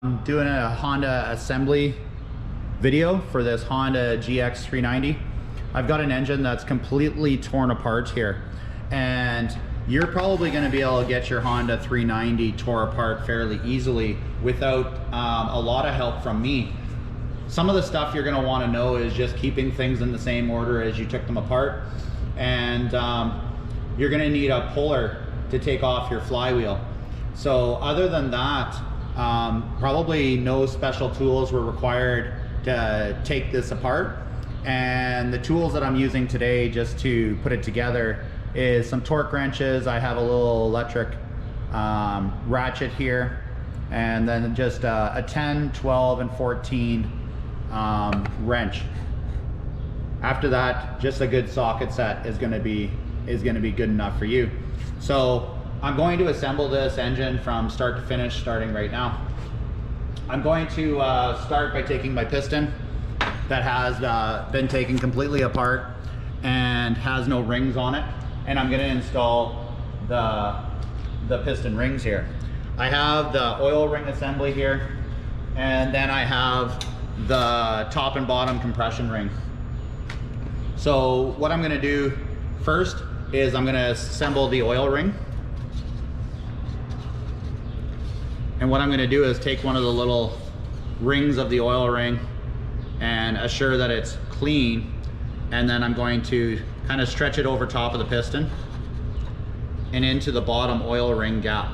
I'm doing a Honda assembly video for this Honda GX390. I've got an engine that's completely torn apart here, and you're probably going to be able to get your Honda 390 tore apart fairly easily without a lot of help from me. Some of the stuff you're going to want to know is just keeping things in the same order as you took them apart, and you're going to need a puller to take off your flywheel. So other than that, probably no special tools were required to take this apart. And the tools that I'm using today just to put it together is some torque wrenches. I have a little electric ratchet here, and then just a 10, 12, and 14 wrench. After that, just a good socket set is going to be good enough for you. So I'm going to assemble this engine from start to finish, starting right now. I'm going to start by taking my piston that has been taken completely apart and has no rings on it, and I'm going to install the piston rings here. I have the oil ring assembly here, and then I have the top and bottom compression ring. So what I'm going to do first is I'm going to assemble the oil ring. And what I'm going to do is take one of the little rings of the oil ring and assure that it's clean, and then I'm going to kind of stretch it over top of the piston and into the bottom oil ring gap.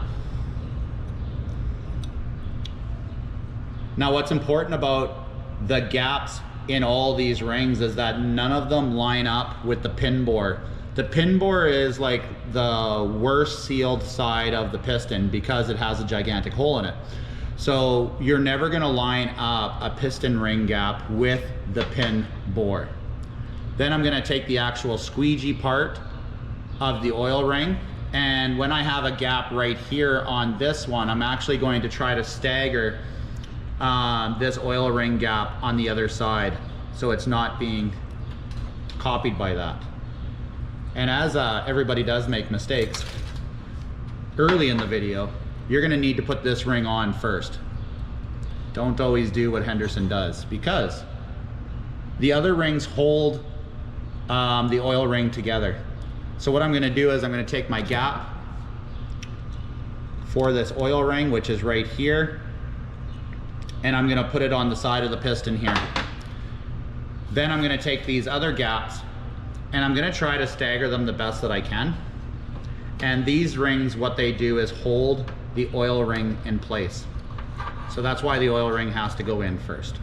Now what's important about the gaps in all these rings is that none of them line up with the pin bore. The pin bore is like the worst sealed side of the piston because it has a gigantic hole in it. So you're never going to line up a piston ring gap with the pin bore. Then I'm going to take the actual squeegee part of the oil ring, and when I have a gap right here on this one, I'm actually going to try to stagger this oil ring gap on the other side so it's not being copied by that. And as everybody does make mistakes early in the video, you're going to need to put this ring on first. Don't always do what Henderson does, because the other rings hold the oil ring together. So what I'm going to do is I'm going to take my gap for this oil ring, which is right here, and I'm going to put it on the side of the piston here. Then I'm going to take these other gaps and I'm going to try to stagger them the best that I can. And these rings, what they do is hold the oil ring in place. So that's why the oil ring has to go in first.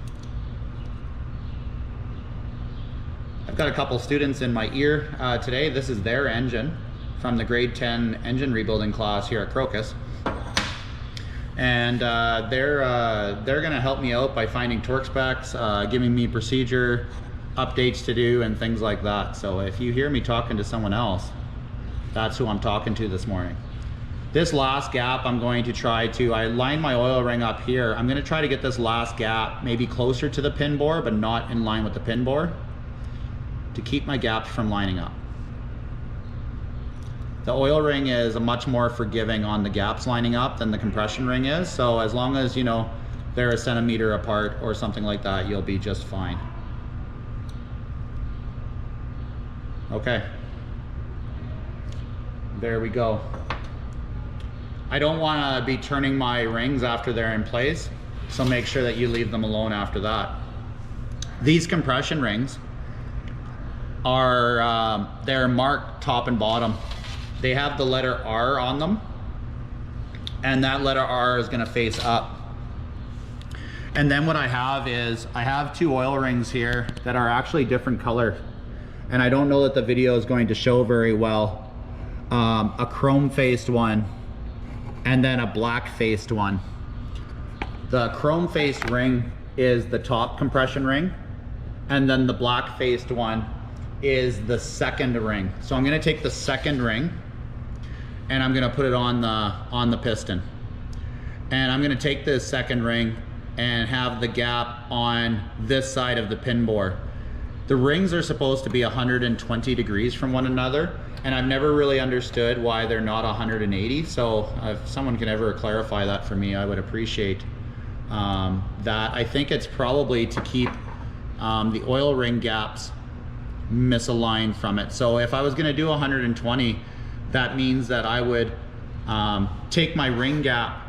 I've got a couple students in my ear today. This is their engine from the grade 10 engine rebuilding class here at Crocus. And they're going to help me out by finding torque specs, giving me procedure updates to do and things like that. So if you hear me talking to someone else, that's who I'm talking to this morning. This last gap, I'm going to try to, I lined my oil ring up here. I'm going to try to get this last gap maybe closer to the pin bore, but not in line with the pin bore, to keep my gaps from lining up. The oil ring is much more forgiving on the gaps lining up than the compression ring is. So as long as, you know, they're a centimeter apart or something like that, you'll be just fine. Okay, there we go. I don't want to be turning my rings after they're in place, so make sure that you leave them alone after that. These compression rings are they're marked top and bottom. They have the letter R on them, and that letter R is going to face up. And then what I have is I have two oil rings here that are actually different color, and I don't know that the video is going to show very well. A chrome faced one and then a black faced one. The chrome faced ring is the top compression ring, and then the black faced one is the second ring. So I'm going to take the second ring and I'm going to put it on the piston, and I'm going to take this second ring and have the gap on this side of the pin bore. The rings are supposed to be 120 degrees from one another, and I've never really understood why they're not 180. So if someone can ever clarify that for me, I would appreciate that I think it's probably to keep the oil ring gaps misaligned from it. So if I was going to do 120, that means that I would take my ring gap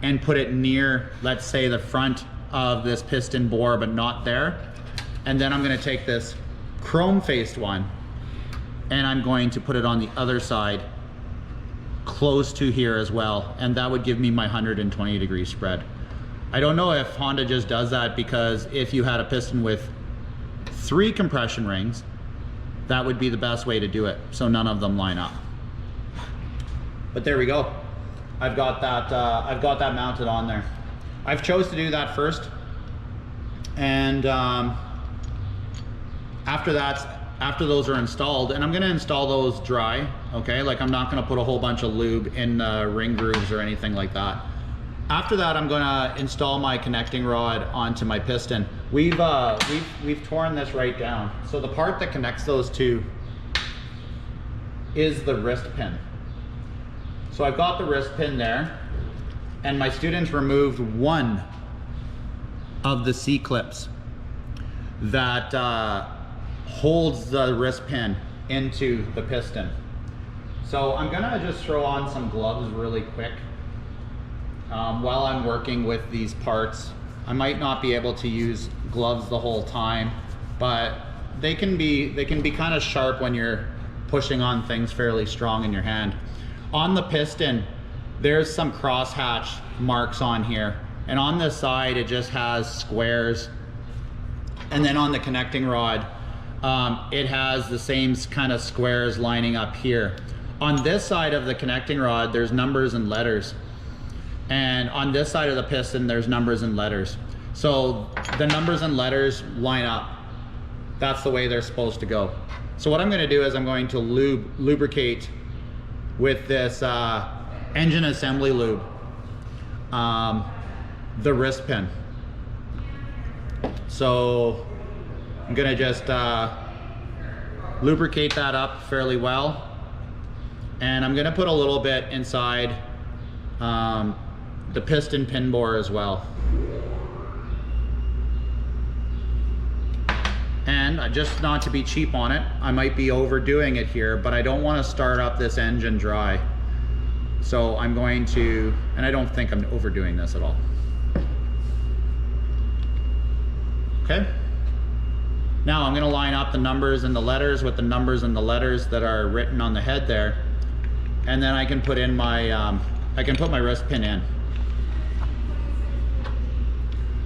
and put it near, let's say, the front of this piston bore, but not there. And then I'm going to take this chrome faced one and I'm going to put it on the other side close to here as well, and that would give me my 120 degree spread. I don't know if Honda just does that, because if you had a piston with 3 compression rings, that would be the best way to do it, so none of them line up. But there we go. I've got that mounted on there. I've chose to do that first, and after those are installed, and I'm going to install those dry, okay? Like, I'm not going to put a whole bunch of lube in ring grooves or anything like that. After that, I'm going to install my connecting rod onto my piston. We've torn this right down. So the part that connects those two is the wrist pin. So I've got the wrist pin there, and my students removed one of the C-clips that holds the wrist pin into the piston. So I'm gonna just throw on some gloves really quick while I'm working with these parts. I might not be able to use gloves the whole time, but they can be kind of sharp when you're pushing on things fairly strong in your hand. On the piston, there's some crosshatch marks on here, and on this side it just has squares, and then on the connecting rod it has the same kind of squares lining up here. On this side of the connecting rod, there's numbers and letters, and on this side of the piston, there's numbers and letters. So the numbers and letters line up. That's the way they're supposed to go. So what I'm going to do is I'm going to lubricate with this engine assembly lube the wrist pin. So I'm gonna just lubricate that up fairly well, and I'm gonna put a little bit inside the piston pin bore as well. And just not to be cheap on it, I might be overdoing it here, but I don't want to start up this engine dry. So I'm going to, and I don't think I'm overdoing this at all. Okay. Now I'm going to line up the numbers and the letters with the numbers and the letters that are written on the head there, and then I can put in my I can put my wrist pin in.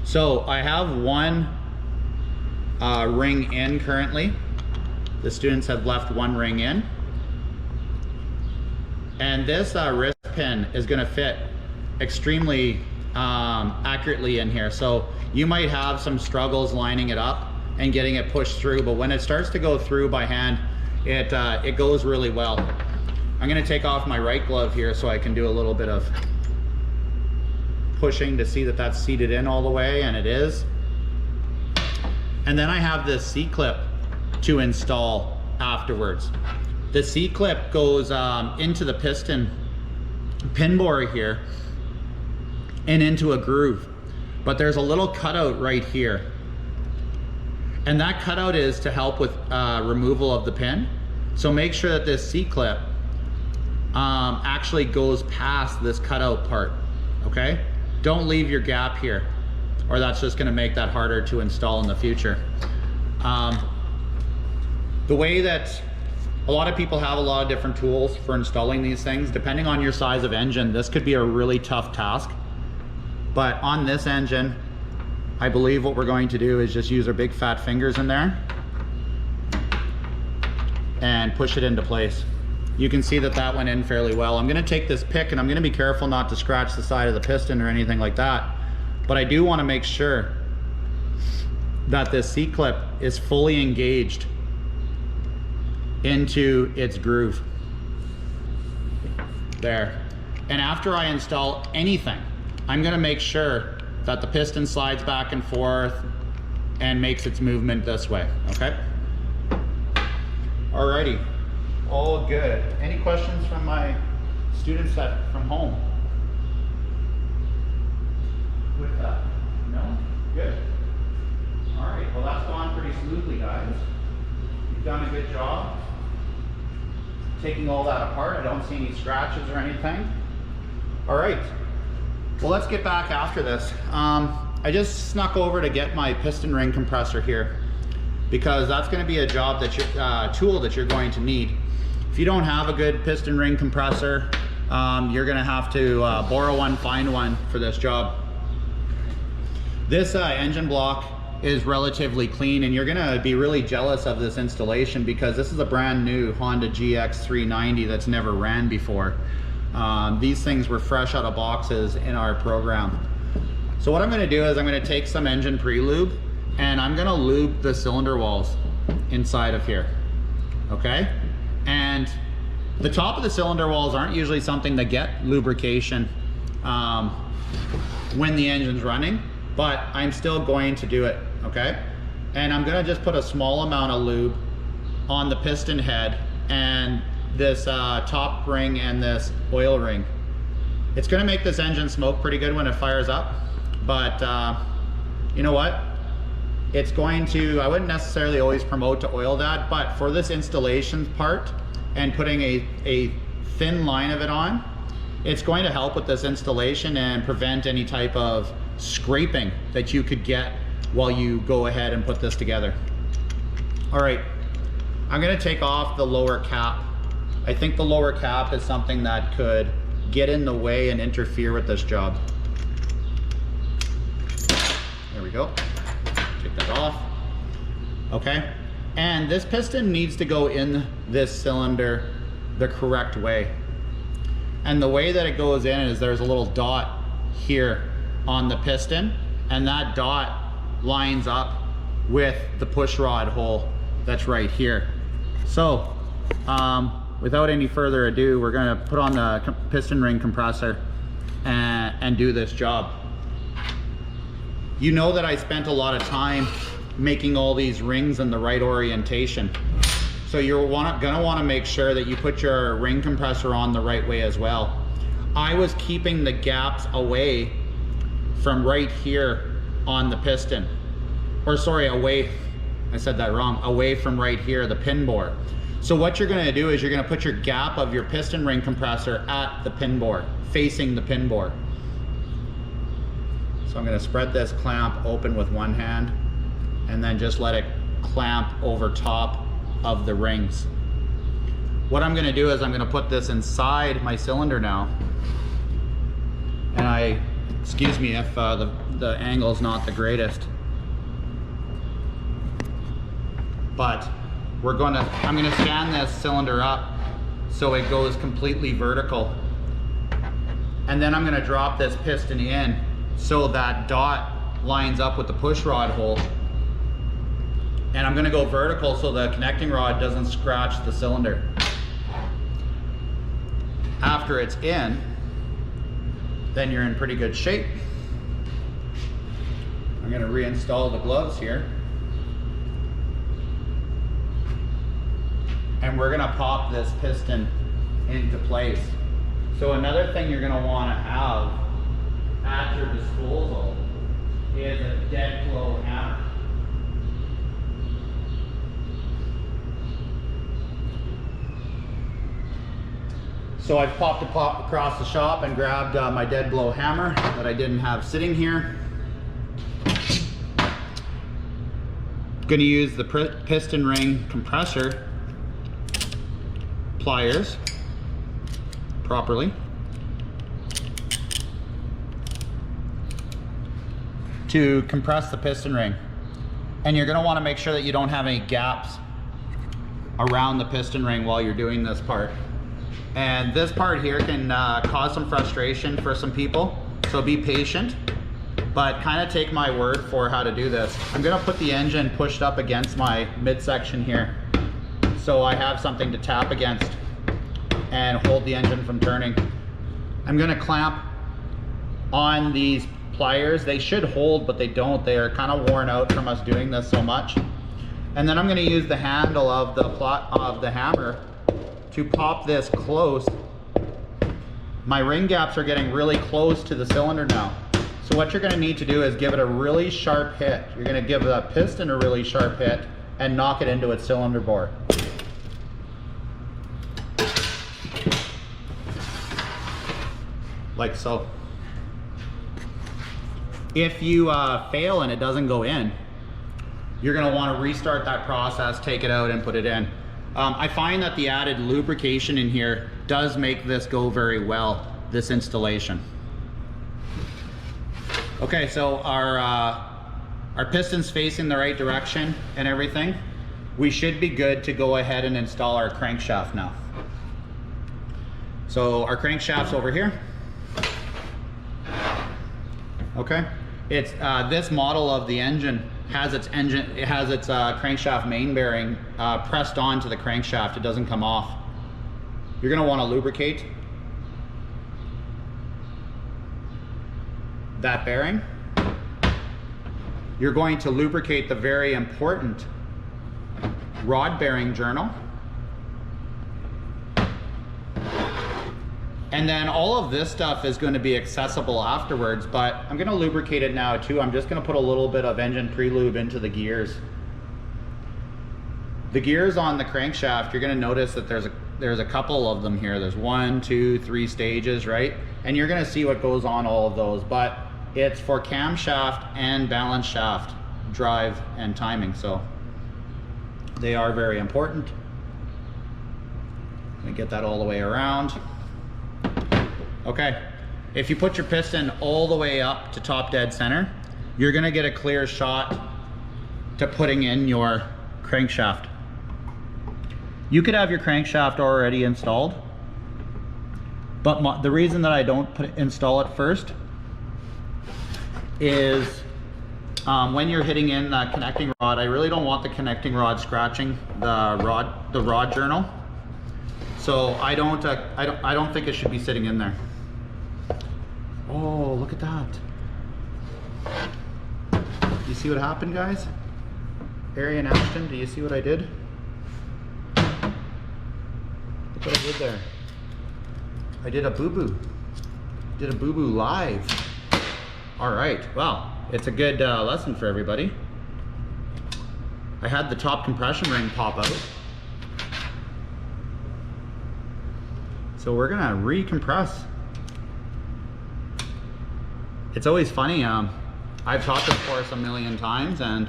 So I have one ring in currently. The students have left one ring in, and this wrist pin is going to fit extremely accurately in here. So you might have some struggles lining it up and getting it pushed through, but when it starts to go through by hand, it goes really well. I'm going to take off my right glove here so I can do a little bit of pushing to see that that's seated in all the way, and it is. And then I have this C-clip to install afterwards. The C-clip goes into the piston pin bore here and into a groove, but there's a little cutout right here, and that cutout is to help with removal of the pin. So make sure that this C-clip actually goes past this cutout part, okay? Don't leave your gap here, or that's just going to make that harder to install in the future. The way that a lot of people have a lot of different tools for installing these things, depending on your size of engine, this could be a really tough task. But on this engine, I believe what we're going to do is just use our big fat fingers in there and push it into place. You can see that that went in fairly well. I'm going to take this pick, and I'm going to be careful not to scratch the side of the piston or anything like that. But I do want to make sure that this C-clip is fully engaged into its groove. There. And after I install anything, I'm going to make sure that the piston slides back and forth and makes its movement this way, okay? Alrighty, all good. Any questions from my students from home with that? good job taking all that apart. I don't see any scratches or anything. All right, well, let's get back after this. I just snuck over to get my piston ring compressor here, because that's going to be a job that tool that you're going to need. If you don't have a good piston ring compressor, you're going to have to borrow one, find one for this job. This engine block is relatively clean, and you're going to be really jealous of this installation because this is a brand new Honda GX390 that's never ran before. These things were fresh out of boxes in our program. So what I'm going to do is I'm going to take some engine pre-lube and I'm going to lube the cylinder walls inside of here, okay? And the top of the cylinder walls aren't usually something that get lubrication when the engine's running, but I'm still going to do it, okay? And I'm going to just put a small amount of lube on the piston head and this top ring and this oil ring. It's going to make this engine smoke pretty good when it fires up, but you know what? It's going to, I wouldn't necessarily always promote to oil that, but for this installation part and putting a thin line of it on, it's going to help with this installation and prevent any type of scraping that you could get while you go ahead and put this together. All right, I'm going to take off the lower cap. I think the lower cap is something that could get in the way and interfere with this job. There we go. Take that off. Okay, and this piston needs to go in this cylinder the correct way. And the way that it goes in is there's a little dot here on the piston, and that dot lines up with the push rod hole that's right here. So without any further ado, we're going to put on the piston ring compressor and do this job. You know that I spent a lot of time making all these rings in the right orientation. So you're gonna want to make sure that you put your ring compressor on the right way as well. I was keeping the gaps away from right here on the piston. Or sorry, away, I said that wrong, away from right here, the pin bore. So what you're gonna do is you're gonna put your gap of your piston ring compressor at the pin bore, facing the pin bore. So I'm gonna spread this clamp open with one hand and then just let it clamp over top of the rings. What I'm gonna do is I'm gonna put this inside my cylinder now. And excuse me if the angle is not the greatest. But I'm gonna stand this cylinder up so it goes completely vertical. And then I'm gonna drop this piston in so that dot lines up with the push rod hole. And I'm gonna go vertical so the connecting rod doesn't scratch the cylinder. After it's in, then you're in pretty good shape. I'm gonna reinstall the gloves here. And we're gonna pop this piston into place. So another thing you're gonna wanna have at your disposal is a dead blow hammer. So I've popped across the shop and grabbed my dead blow hammer that I didn't have sitting here. Going to use the piston ring compressor pliers properly to compress the piston ring. And you're going to want to make sure that you don't have any gaps around the piston ring while you're doing this part. And this part here can cause some frustration for some people, so be patient, but kind of take my word for how to do this. I'm gonna put the engine pushed up against my midsection here, so I have something to tap against and hold the engine from turning. I'm gonna clamp on these pliers. They should hold, but they don't. They are kind of worn out from us doing this so much. And then I'm gonna use the handle of the hammer to pop this close. My ring gaps are getting really close to the cylinder now. So what you're gonna need to do is give it a really sharp hit. You're gonna give the piston a really sharp hit and knock it into its cylinder bore. like so. If you fail and it doesn't go in, you're gonna wanna restart that process, take it out and put it in. I find that the added lubrication in here does make this go very well, this installation. Okay, so our piston's facing the right direction and everything. We should be good to go ahead and install our crankshaft now. So our crankshaft's over here. Okay, it's this model of the engine has its crankshaft main bearing pressed onto the crankshaft. It doesn't come off. You're gonna want to lubricate that bearing. You're going to lubricate the very important rod bearing journal. And then all of this stuff is going to be accessible afterwards, but I'm going to lubricate it now too. I'm just going to put a little bit of engine pre-lube into the gears. The gears on the crankshaft, you're going to notice that there's a couple of them here. There's 1, 2, 3 stages, right? And you're going to see what goes on all of those, but it's for camshaft and balance shaft drive and timing, so they are very important. Let me get that all the way around. Okay, if you put your piston all the way up to top dead center, you're gonna get a clear shot to putting in your crankshaft. You could have your crankshaft already installed, but the reason that I don't install it first is when you're hitting in the connecting rod, I really don't want the connecting rod scratching the rod journal. So I don't think it should be sitting in there. Oh, look at that. You see what happened, guys? Harry and Ashton, do you see what I did? Look what I did there. I did a boo-boo. Did a boo-boo live. All right, well, it's a good lesson for everybody. I had the top compression ring pop out. So we're gonna recompress. It's always funny, I've taught this course a million times and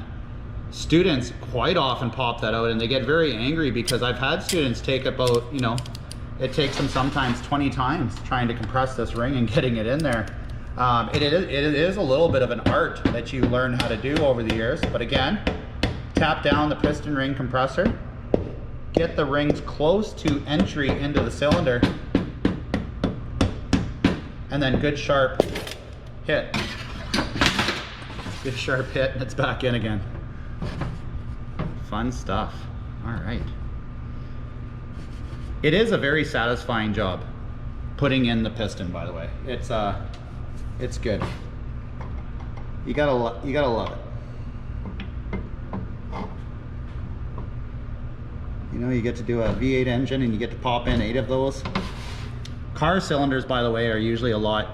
students quite often pop that out and they get very angry because I've had students take about, you know, it takes them sometimes 20 times trying to compress this ring and getting it in there. It is a little bit of an art that you learn how to do over the years, but again, tap down the piston ring compressor, get the rings close to entry into the cylinder, and then good sharp hit. Good sharp hit and it's back in again. Fun stuff. All right. It is a very satisfying job putting in the piston, by the way. It's good. You gotta love it. You know, you get to do a V8 engine and you get to pop in 8 of those. Car cylinders, by the way, are usually a lot.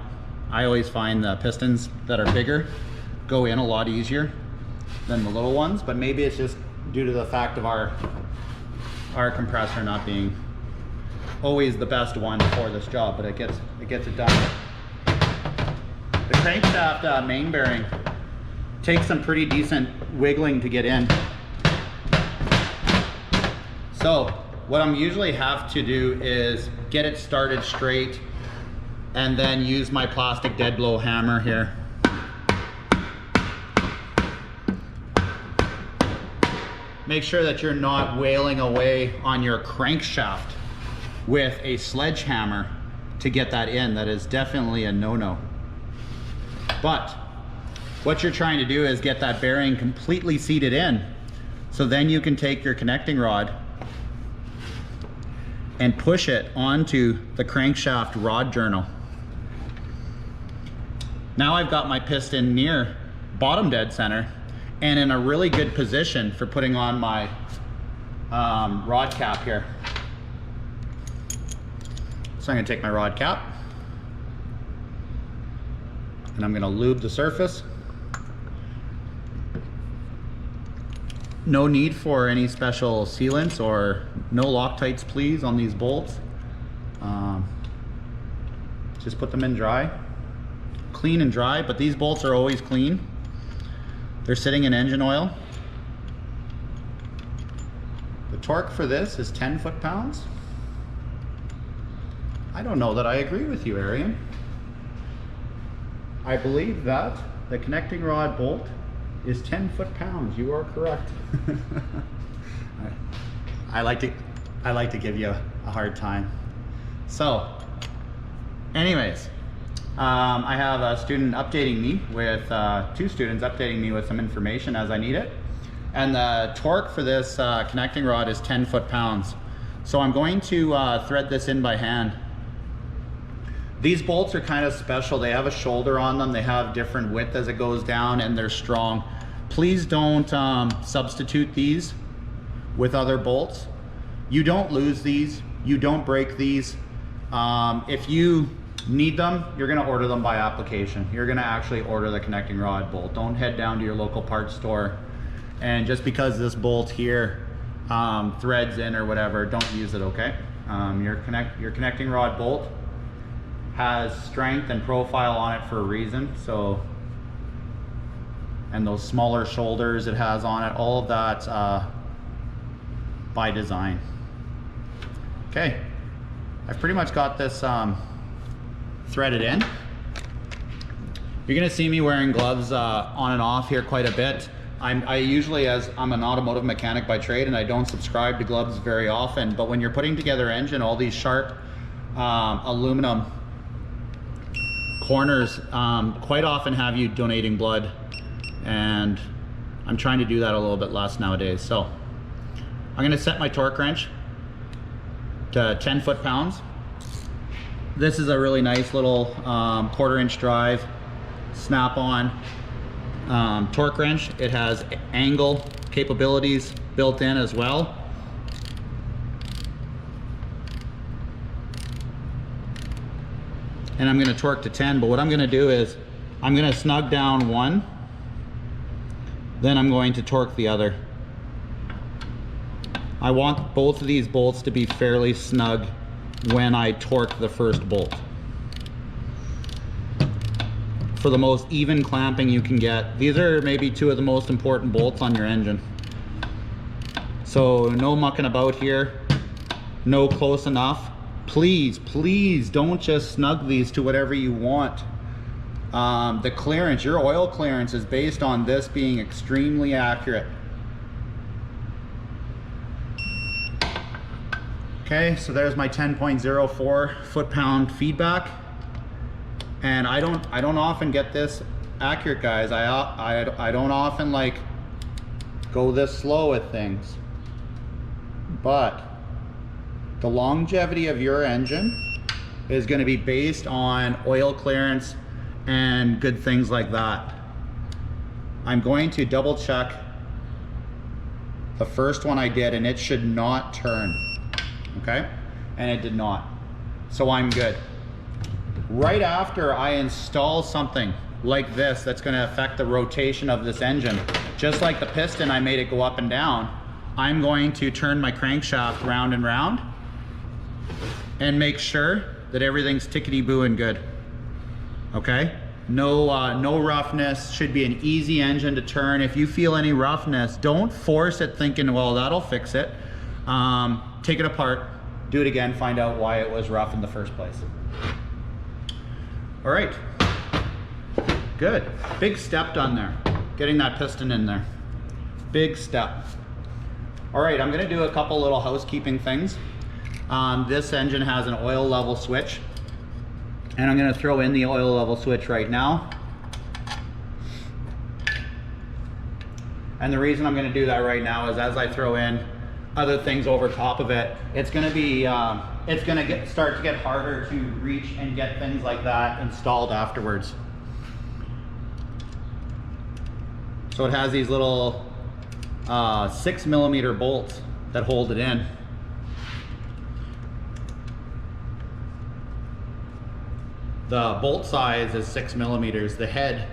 I always find the pistons that are bigger go in a lot easier than the little ones, but maybe it's just due to the fact of our compressor not being always the best one for this job, but it gets it done. The crankshaft main bearing takes some pretty decent wiggling to get in. So what I'm usually have to do is get it started straight and then use my plastic dead blow hammer here. Make sure that you're not wailing away on your crankshaft with a sledgehammer to get that in. That is definitely a no-no. But what you're trying to do is get that bearing completely seated in, so then you can take your connecting rod and push it onto the crankshaft rod journal. Now I've got my piston near bottom dead center and in a really good position for putting on my rod cap here. So I'm gonna take my rod cap and I'm gonna lube the surface. No need for any special sealants or no Loctites please on these bolts. Just put them in dry, clean and dry, but these bolts are always clean. They're sitting in engine oil. The torque for this is 10 foot-pounds. I don't know that I agree with you, Arian. I believe that the connecting rod bolt is 10 foot-pounds. You are correct. I like to give you a hard time. So, anyways, I have a student updating me with, 2 students updating me with some information as I need it. And the torque for this connecting rod is 10 foot-pounds. So I'm going to thread this in by hand. These bolts are kind of special. They have a shoulder on them. They have different width as it goes down, and they're strong. Please don't substitute these with other bolts. You don't lose these. You don't break these. If you need them, you're gonna order them by application. You're gonna actually order the connecting rod bolt. Don't head down to your local parts store, and just because this bolt here threads in or whatever, don't use it, okay? Your connecting rod bolt has strength and profile on it for a reason. So, and those smaller shoulders it has on it, all of that by design. Okay, I've pretty much got this threaded in. You're gonna see me wearing gloves on and off here quite a bit. I usually, as I'm an automotive mechanic by trade, and I don't subscribe to gloves very often, but when you're putting together engine, all these sharp aluminum corners quite often have you donating blood, and I'm trying to do that a little bit less nowadays. So I'm gonna set my torque wrench to 10 foot-pounds. This is a really nice little 1/4-inch drive snap-on torque wrench. It has angle capabilities built in as well. And I'm gonna torque to 10, but what I'm gonna do is I'm gonna snug down one, then I'm going to torque the other. I want both of these bolts to be fairly snug when I torque the first bolt, for the most even clamping you can get. These are maybe 2 of the most important bolts on your engine. So no mucking about here, no close enough. Please, please don't just snug these to whatever you want. The clearance, your oil clearance, is based on this being extremely accurate. Okay, so there's my 10.04 foot-pound feedback, and I don't often get this accurate, guys. I don't often like go this slow with things, but the longevity of your engine is going to be based on oil clearance and good things like that. I'm going to double check the first one I did, and it should not turn. Okay, and it did not, so I'm good. Right after I install something like this that's going to affect the rotation of this engine, just like the piston, I made it go up and down, I'm going to turn my crankshaft round and round and make sure that everything's tickety-boo and good. Okay, no roughness. Should be an easy engine to turn. If you feel any roughness, don't force it thinking, well, that'll fix it. Take it apart, do it again, find out why it was rough in the first place. All right, good. Big step done there, getting that piston in there. Big step. All right, I'm gonna do a couple little housekeeping things. This engine has an oil level switch, and I'm gonna throw in the oil level switch right now. And the reason I'm gonna do that right now is as I throw in other things over top of it, it's gonna be, it's gonna start to get harder to reach and get things like that installed afterwards. So it has these little 6mm bolts that hold it in. The bolt size is 6mm. The head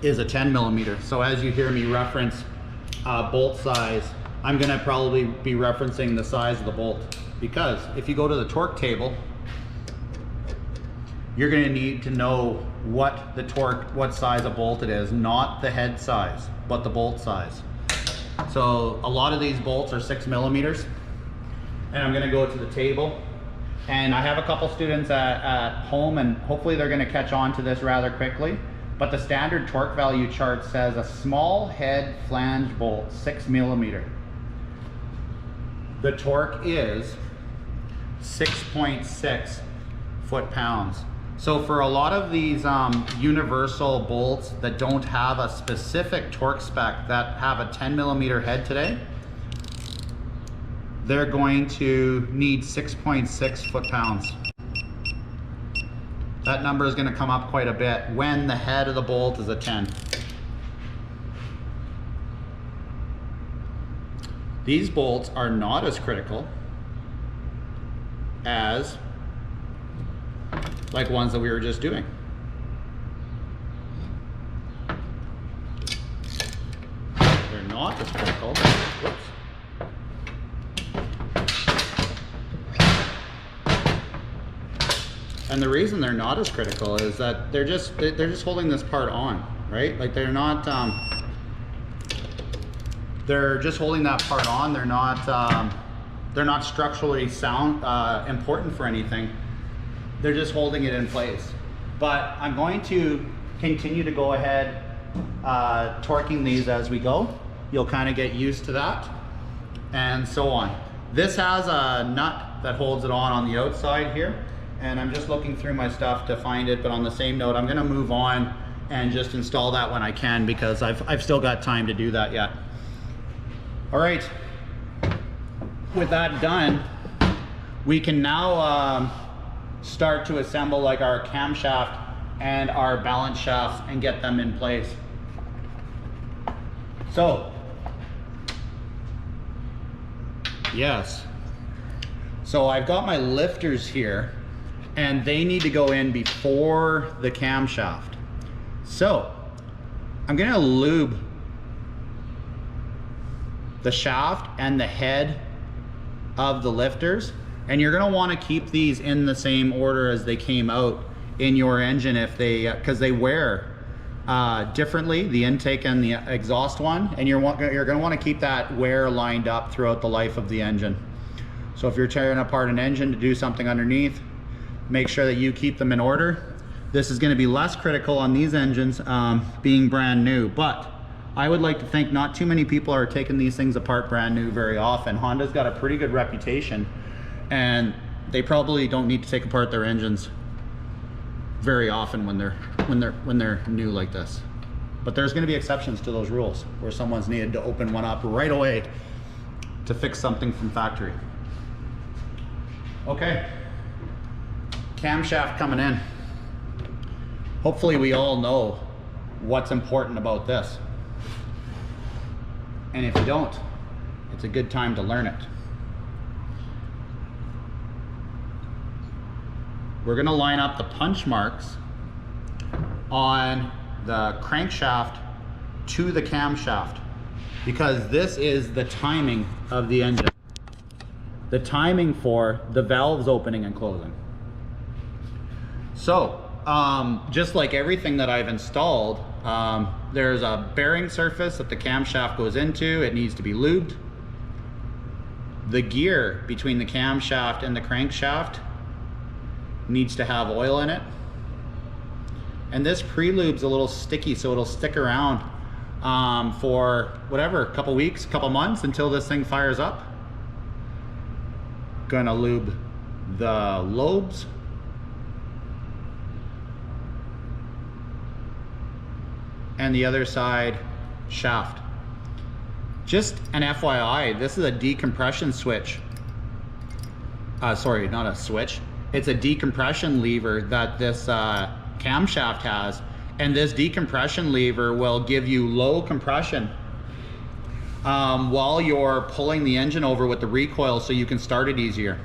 is a 10mm. So as you hear me reference bolt size, I'm gonna probably be referencing the size of the bolt, because if you go to the torque table, you're going to need to know what the torque, what size of bolt it is, not the head size, but the bolt size. So a lot of these bolts are 6 millimeters, and I'm going to go to the table. And I have a couple students at home, and hopefully they're going to catch on to this rather quickly. But the standard torque value chart says a small head flange bolt, 6 millimeter. The torque is 6.6 foot-pounds. So for a lot of these universal bolts that don't have a specific torque spec, that have a 10 millimeter head today, they're going to need 6.6 foot-pounds. That number is going to come up quite a bit when the head of the bolt is a 10. These bolts are not as critical as like ones that we were just doing. They're not as critical. Whoops. And the reason they're not as critical is that they're just holding this part on, right? Like they're not just holding that part on. They're not structurally important for anything. They're just holding it in place. But I'm going to continue to go ahead torquing these as we go. You'll kind of get used to that, and so on. This has a nut that holds it on the outside here. And I'm just looking through my stuff to find it, but on the same note, I'm gonna move on and just install that when I can, because I've still got time to do that yet. All right, with that done, we can now start to assemble like our camshaft and our balance shafts and get them in place. So, yes. So I've got my lifters here, and they need to go in before the camshaft. So I'm gonna lube the shaft and the head of the lifters, and you're gonna wanna keep these in the same order as they came out in your engine, if they, because they wear differently, the intake and the exhaust one, and you're gonna wanna keep that wear lined up throughout the life of the engine. So if you're tearing apart an engine to do something underneath, make sure that you keep them in order. This is going to be less critical on these engines being brand new, but I would like to think not too many people are taking these things apart brand new very often. Honda's got a pretty good reputation, and they probably don't need to take apart their engines very often when they're new like this. But there's going to be exceptions to those rules where someone's needed to open one up right away to fix something from factory. Okay. Camshaft coming in. Hopefully we all know what's important about this. And if you don't, it's a good time to learn it. We're gonna line up the punch marks on the crankshaft to the camshaft, because this is the timing of the engine. The timing for the valves opening and closing. So, just like everything that I've installed, there's a bearing surface that the camshaft goes into. It needs to be lubed. The gear between the camshaft and the crankshaft needs to have oil in it. And this pre-lube's a little sticky, so it'll stick around for whatever, a couple weeks, couple months, until this thing fires up. Gonna lube the lobes. And the other side shaft. Just an FYI, this is a decompression switch. Sorry, not a switch. It's a decompression lever that this camshaft has, and this decompression lever will give you low compression while you're pulling the engine over with the recoil, so you can start it easier.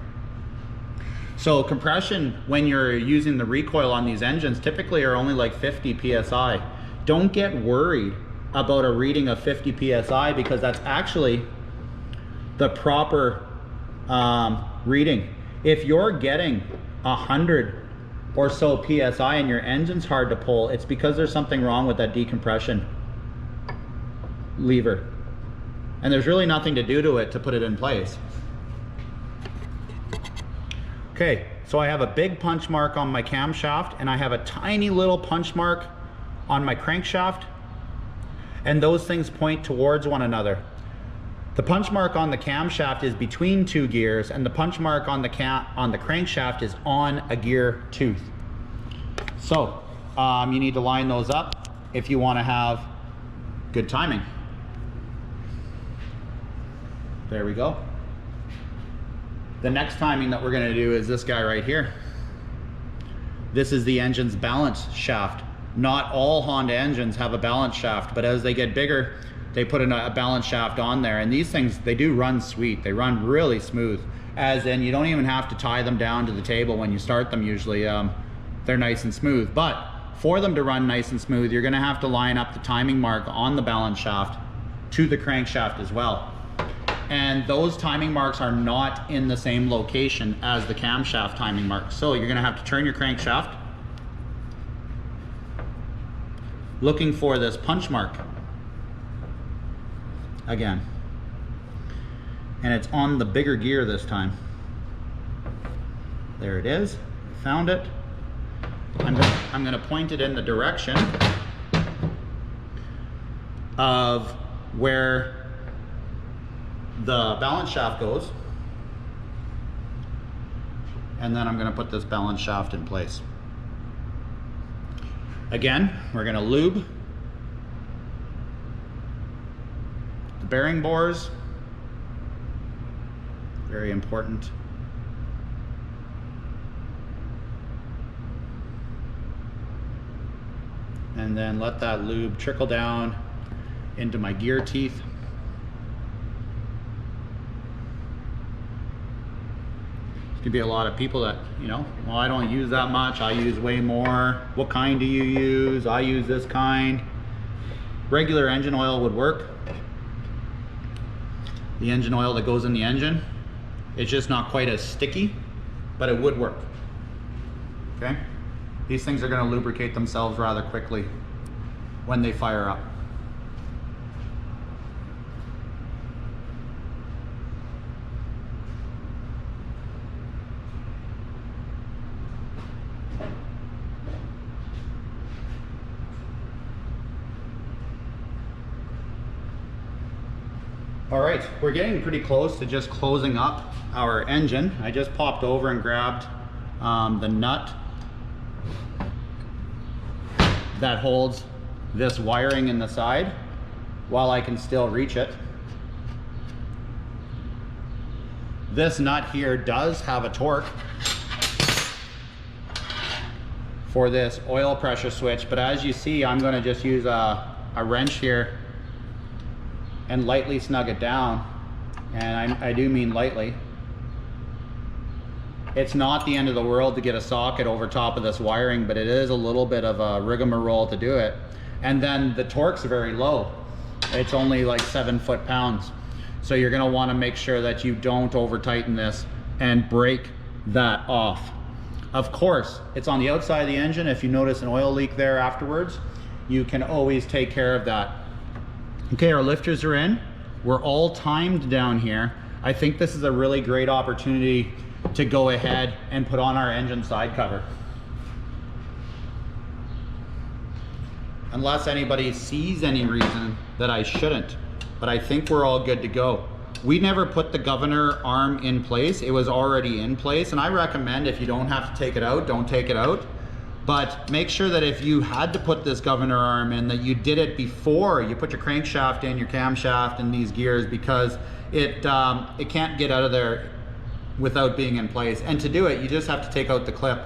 So compression when you're using the recoil on these engines typically are only like 50 psi. Don't get worried about a reading of 50 psi, because that's actually the proper reading. If you're getting 100 or so PSI and your engine's hard to pull, it's because there's something wrong with that decompression lever. And there's really nothing to do to it to put it in place. Okay, so I have a big punch mark on my camshaft and I have a tiny little punch mark on my crankshaft, and those things point towards one another. The punch mark on the camshaft is between two gears, and the punch mark on the crankshaft is on a gear tooth. So you need to line those up if you want to have good timing. There we go. The next timing that we're going to do is this guy right here. This is the engine's balance shaft. Not all Honda engines have a balance shaft, but as they get bigger, they put a balance shaft on there, and these things, they do run sweet. They run really smooth, as in you don't even have to tie them down to the table when you start them usually. They're nice and smooth, but for them to run nice and smooth, you're gonna have to line up the timing mark on the balance shaft to the crankshaft as well. And those timing marks are not in the same location as the camshaft timing marks. So you're gonna have to turn your crankshaft, looking for this punch mark again. And it's on the bigger gear this time. There it is, found it. I'm gonna point it in the direction of where the balance shaft goes, and then I'm going to put this balance shaft in place. Again, we're going to lube the bearing bores, very important. And then let that lube trickle down into my gear teeth. Could be a lot of people that, you know, well, I don't use that much, I use way more. What kind do you use? I use this kind. Regular engine oil would work. The engine oil that goes in the engine, it's just not quite as sticky, but it would work. Okay? These things are going to lubricate themselves rather quickly when they fire up. All right, we're getting pretty close to just closing up our engine. I just popped over and grabbed the nut that holds this wiring in the side while I can still reach it. This nut here does have a torque for this oil pressure switch, but as you see, I'm going to just use a wrench here and lightly snug it down, and I do mean lightly. It's not the end of the world to get a socket over top of this wiring, but it is a little bit of a rigmarole to do it. And then the torque's very low. It's only like 7 foot-pounds. So you're gonna wanna make sure that you don't over tighten this and break that off. Of course, it's on the outside of the engine. If you notice an oil leak there afterwards, you can always take care of that. Okay, our lifters are in. We're all timed down here. I think this is a really great opportunity to go ahead and put on our engine side cover. Unless anybody sees any reason that I shouldn't, but I think we're all good to go. We never put the governor arm in place. It was already in place, and I recommend if you don't have to take it out, don't take it out. But make sure that if you had to put this governor arm in, that you did it before you put your crankshaft in, your camshaft, and these gears, because it can't get out of there without being in place. And to do it, you just have to take out the clip,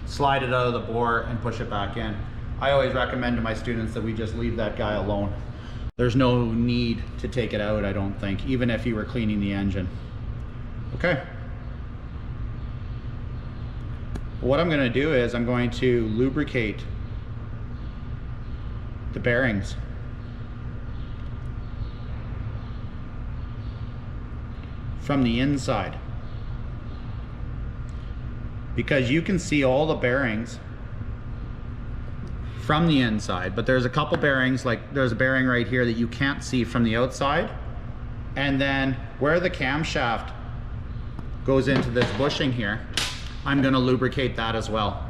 slide it out of the bore, and push it back in. I always recommend to my students that we just leave that guy alone. There's no need to take it out, I don't think, even if you were cleaning the engine. Okay. What I'm going to do is I'm going to lubricate the bearings. From the inside. because you can see all the bearings from the inside, but there's a couple bearings, like there's a bearing right here that you can't see from the outside. And then where the camshaft goes into this bushing here, I'm gonna lubricate that as well.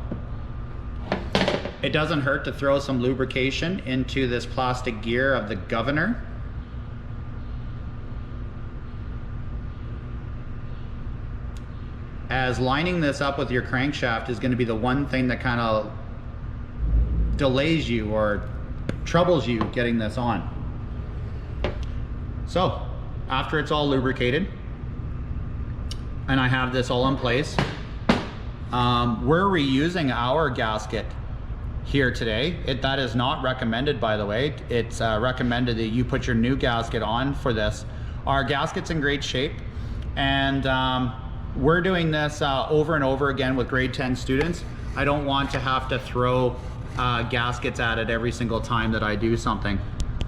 It doesn't hurt to throw some lubrication into this plastic gear of the governor. As lining this up with your crankshaft is gonna be the one thing that kind of delays you or troubles you getting this on. So after it's all lubricated and I have this all in place, we're reusing our gasket here today. That is not recommended, by the way. It's recommended that you put your new gasket on for this. Our gasket's in great shape, and we're doing this over and over again with grade 10 students. I don't want to have to throw gaskets at it every single time that I do something.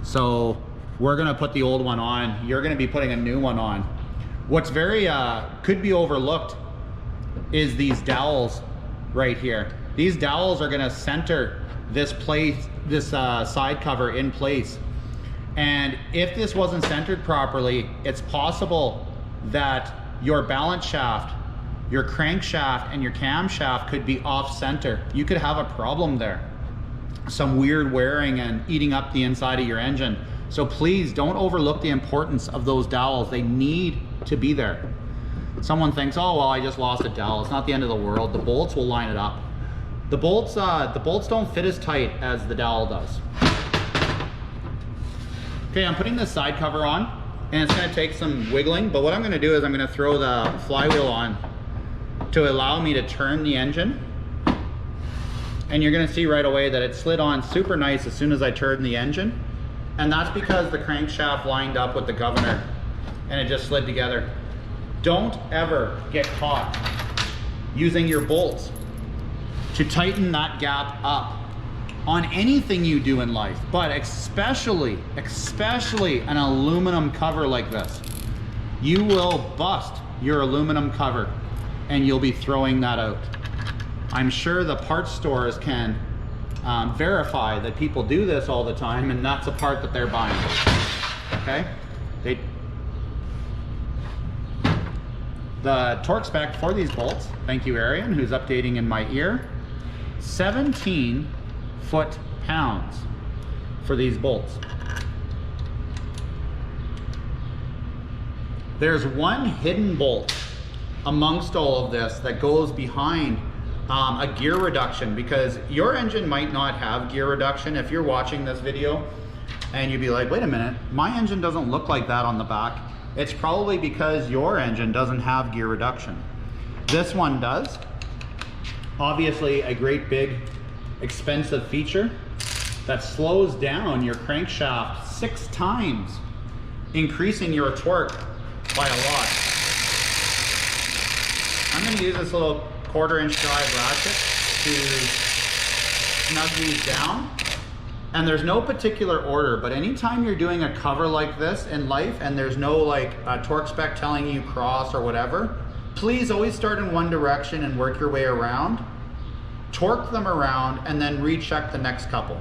So we're gonna put the old one on. You're gonna be putting a new one on. What's very, could be overlooked is these dowels right here. These dowels are gonna center this place, this side cover in place. And if this wasn't centered properly, it's possible that your balance shaft, your crankshaft, and your camshaft could be off center. You could have a problem there. Some weird wearing and eating up the inside of your engine. So please don't overlook the importance of those dowels. They need to be there. Someone thinks, oh, well, I just lost a dowel. It's not the end of the world. The bolts will line it up. The bolts don't fit as tight as the dowel does. Okay, I'm putting this side cover on, and it's gonna take some wiggling, but what I'm gonna do is I'm gonna throw the flywheel on to allow me to turn the engine. And you're gonna see right away that it slid on super nice as soon as I turned the engine. And that's because the crankshaft lined up with the governor and it just slid together. Don't ever get caught using your bolts to tighten that gap up on anything you do in life, but especially an aluminum cover like this. You will bust your aluminum cover and you'll be throwing that out. I'm sure the parts stores can verify that people do this all the time, and that's a part that they're buying. Okay? The torque spec for these bolts, thank you Arian, who's updating in my ear, 17 foot-pounds for these bolts. There's one hidden bolt amongst all of this that goes behind a gear reduction, because your engine might not have gear reduction. If you're watching this video and you'd be like, wait a minute, my engine doesn't look like that on the back, it's probably because your engine doesn't have gear reduction. This one does. Obviously a great big expensive feature that slows down your crankshaft 6 times, increasing your torque by a lot. I'm going to use this little 1/4 inch drive ratchet to snug these down. And there's no particular order, but anytime you're doing a cover like this in life and there's no like torque spec telling you cross or whatever, please always start in one direction and work your way around. Torque them around and then recheck the next couple.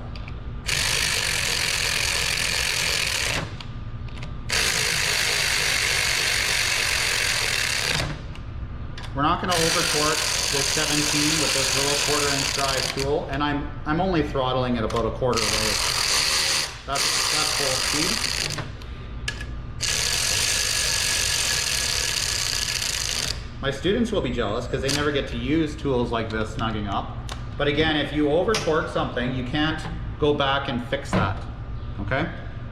We're not going to over torque this 17 with this little 1/4 inch drive tool, and I'm only throttling it about a 1/4 way. That's full speed. My students will be jealous because they never get to use tools like this snugging up. But again, if you over torque something, you can't go back and fix that. Okay?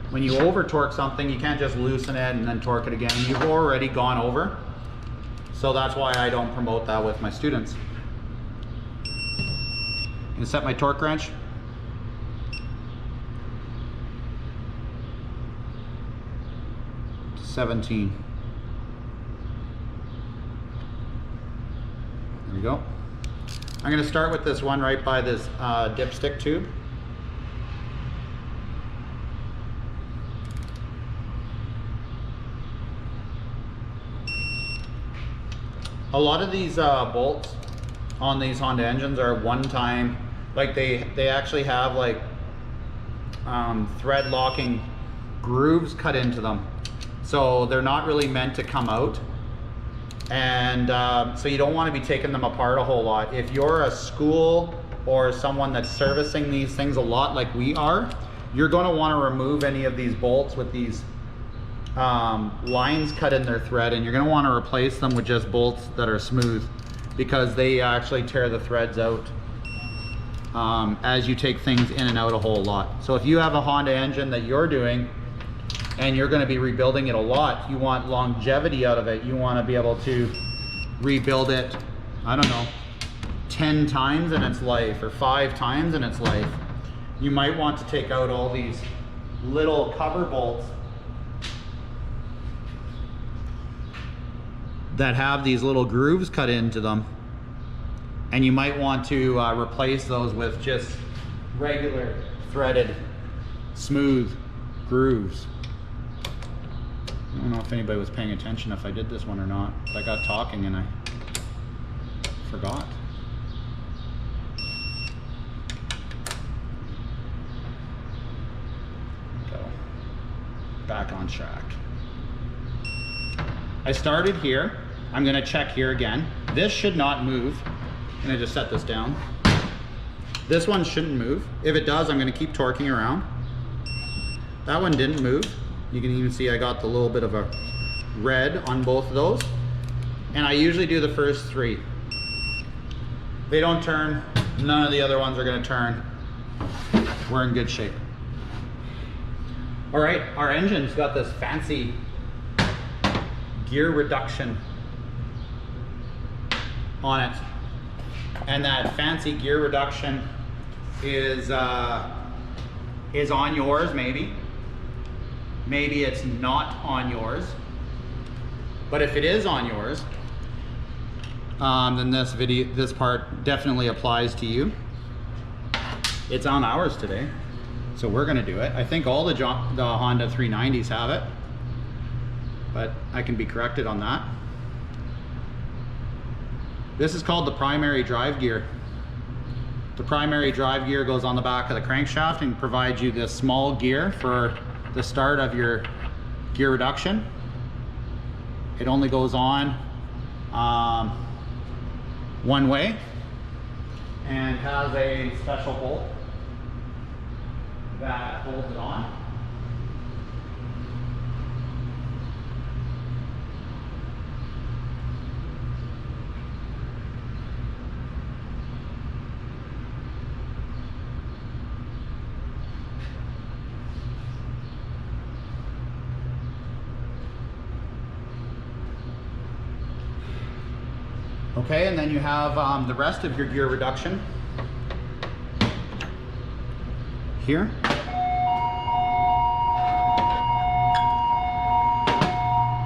When you over torque something, you can't just loosen it and then torque it again. You've already gone over. So that's why I don't promote that with my students. I'm gonna set my torque wrench. To 17. There we go. I'm gonna start with this one right by this dipstick tube. A lot of these bolts on these Honda engines are one time, like they actually have like thread locking grooves cut into them. So they're not really meant to come out. And so you don't want to be taking them apart a whole lot. If you're a school or someone that's servicing these things a lot like we are, you're going to want to remove any of these bolts with these lines cut in their thread, and you're going to want to replace them with just bolts that are smooth, because they actually tear the threads out as you take things in and out a whole lot. So if you have a Honda engine that you're doing and you're going to be rebuilding it a lot, you want longevity out of it. You want to be able to rebuild it, I don't know, 10 times in its life or 5 times in its life. You might want to take out all these little cover bolts that have these little grooves cut into them, and you might want to replace those with just regular threaded smooth grooves. I don't know if anybody was paying attention if I did this one or not, but I got talking and I forgot. Go back on track. I started here. I'm going to check here again. This should not move. I'm going to just set this down. This one shouldn't move. If it does, I'm going to keep torquing around. That one didn't move. You can even see I got the little bit of a red on both of those. And I usually do the first 3. They don't turn. None of the other ones are going to turn. We're in good shape. All right, our engine's got this fancy gear reduction on it, and that fancy gear reduction is on yours. Maybe it's not on yours, but if it is on yours, then this part definitely applies to you. It's on ours today, so we're going to do it. I think all the Honda 390s have it, but I can be corrected on that. This is called the primary drive gear. The primary drive gear goes on the back of the crankshaft and provides you this small gear for the start of your gear reduction. It only goes on one way and has a special bolt that holds it on. Okay, and then you have the rest of your gear reduction here.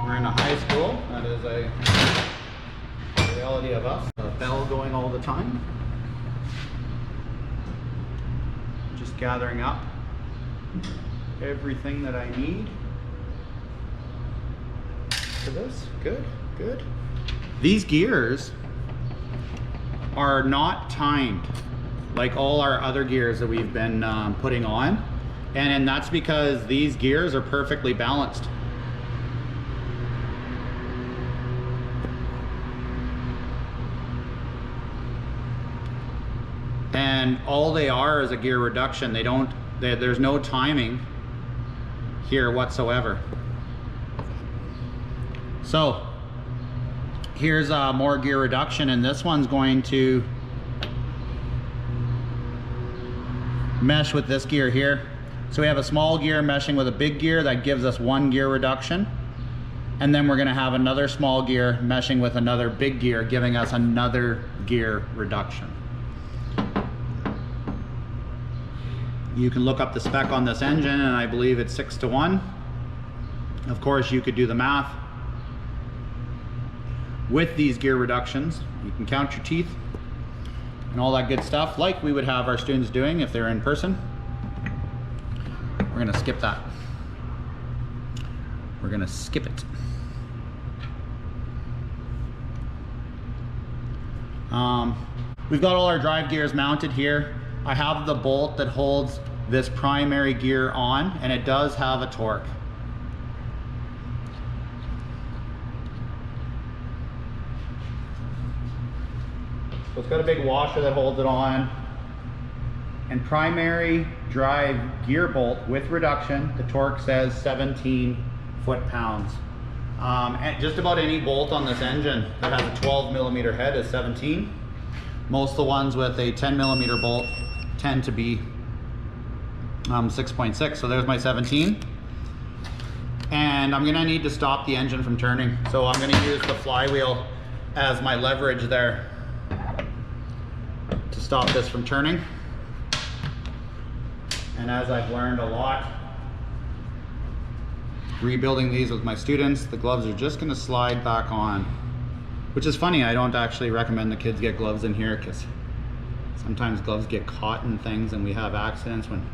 We're in a high school. That is a reality of us. A bell going all the time. Just gathering up everything that I need for this. Good, good. These gears are not timed like all our other gears that we've been putting on, and that's because these gears are perfectly balanced. And all they are is a gear reduction. There's no timing here whatsoever. So here's more gear reduction, and this one's going to mesh with this gear here. So we have a small gear meshing with a big gear that gives us 1 gear reduction, and then we're going to have another small gear meshing with another big gear giving us another gear reduction. You can look up the spec on this engine, and I believe it's 6:1. Of course, you could do the math. With these gear reductions, you can count your teeth and all that good stuff like we would have our students doing if they're in person. We're gonna skip that. We're gonna skip it. We've got all our drive gears mounted here. I have the bolt that holds this primary gear on, and it does have a torque. So it's got a big washer that holds it on. And primary drive gear bolt with reduction, the torque says 17 foot-pounds. And just about any bolt on this engine that has a 12mm head is 17. Most of the ones with a 10mm bolt tend to be 6.6. So there's my 17. And I'm gonna need to stop the engine from turning. So I'm gonna use the flywheel as my leverage there to stop this from turning. And as I've learned a lot rebuilding these with my students, the gloves are just gonna slide back on. Which is funny, I don't actually recommend the kids get gloves in here because sometimes gloves get caught in things and we have accidents when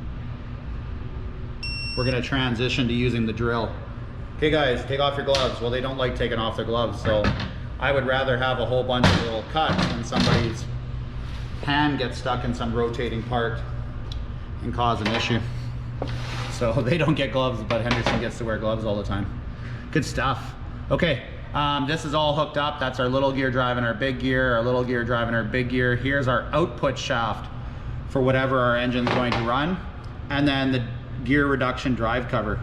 we're gonna transition to using the drill. Okay guys, take off your gloves. Well, they don't like taking off their gloves, so I would rather have a whole bunch of little cuts than somebody's hand gets stuck in some rotating part and cause an issue. So they don't get gloves, but Henderson gets to wear gloves all the time. Good stuff. Okay, this is all hooked up. That's our little gear driving our big gear, our little gear driving our big gear. Here's our output shaft for whatever our engine's going to run. And then the gear reduction drive cover.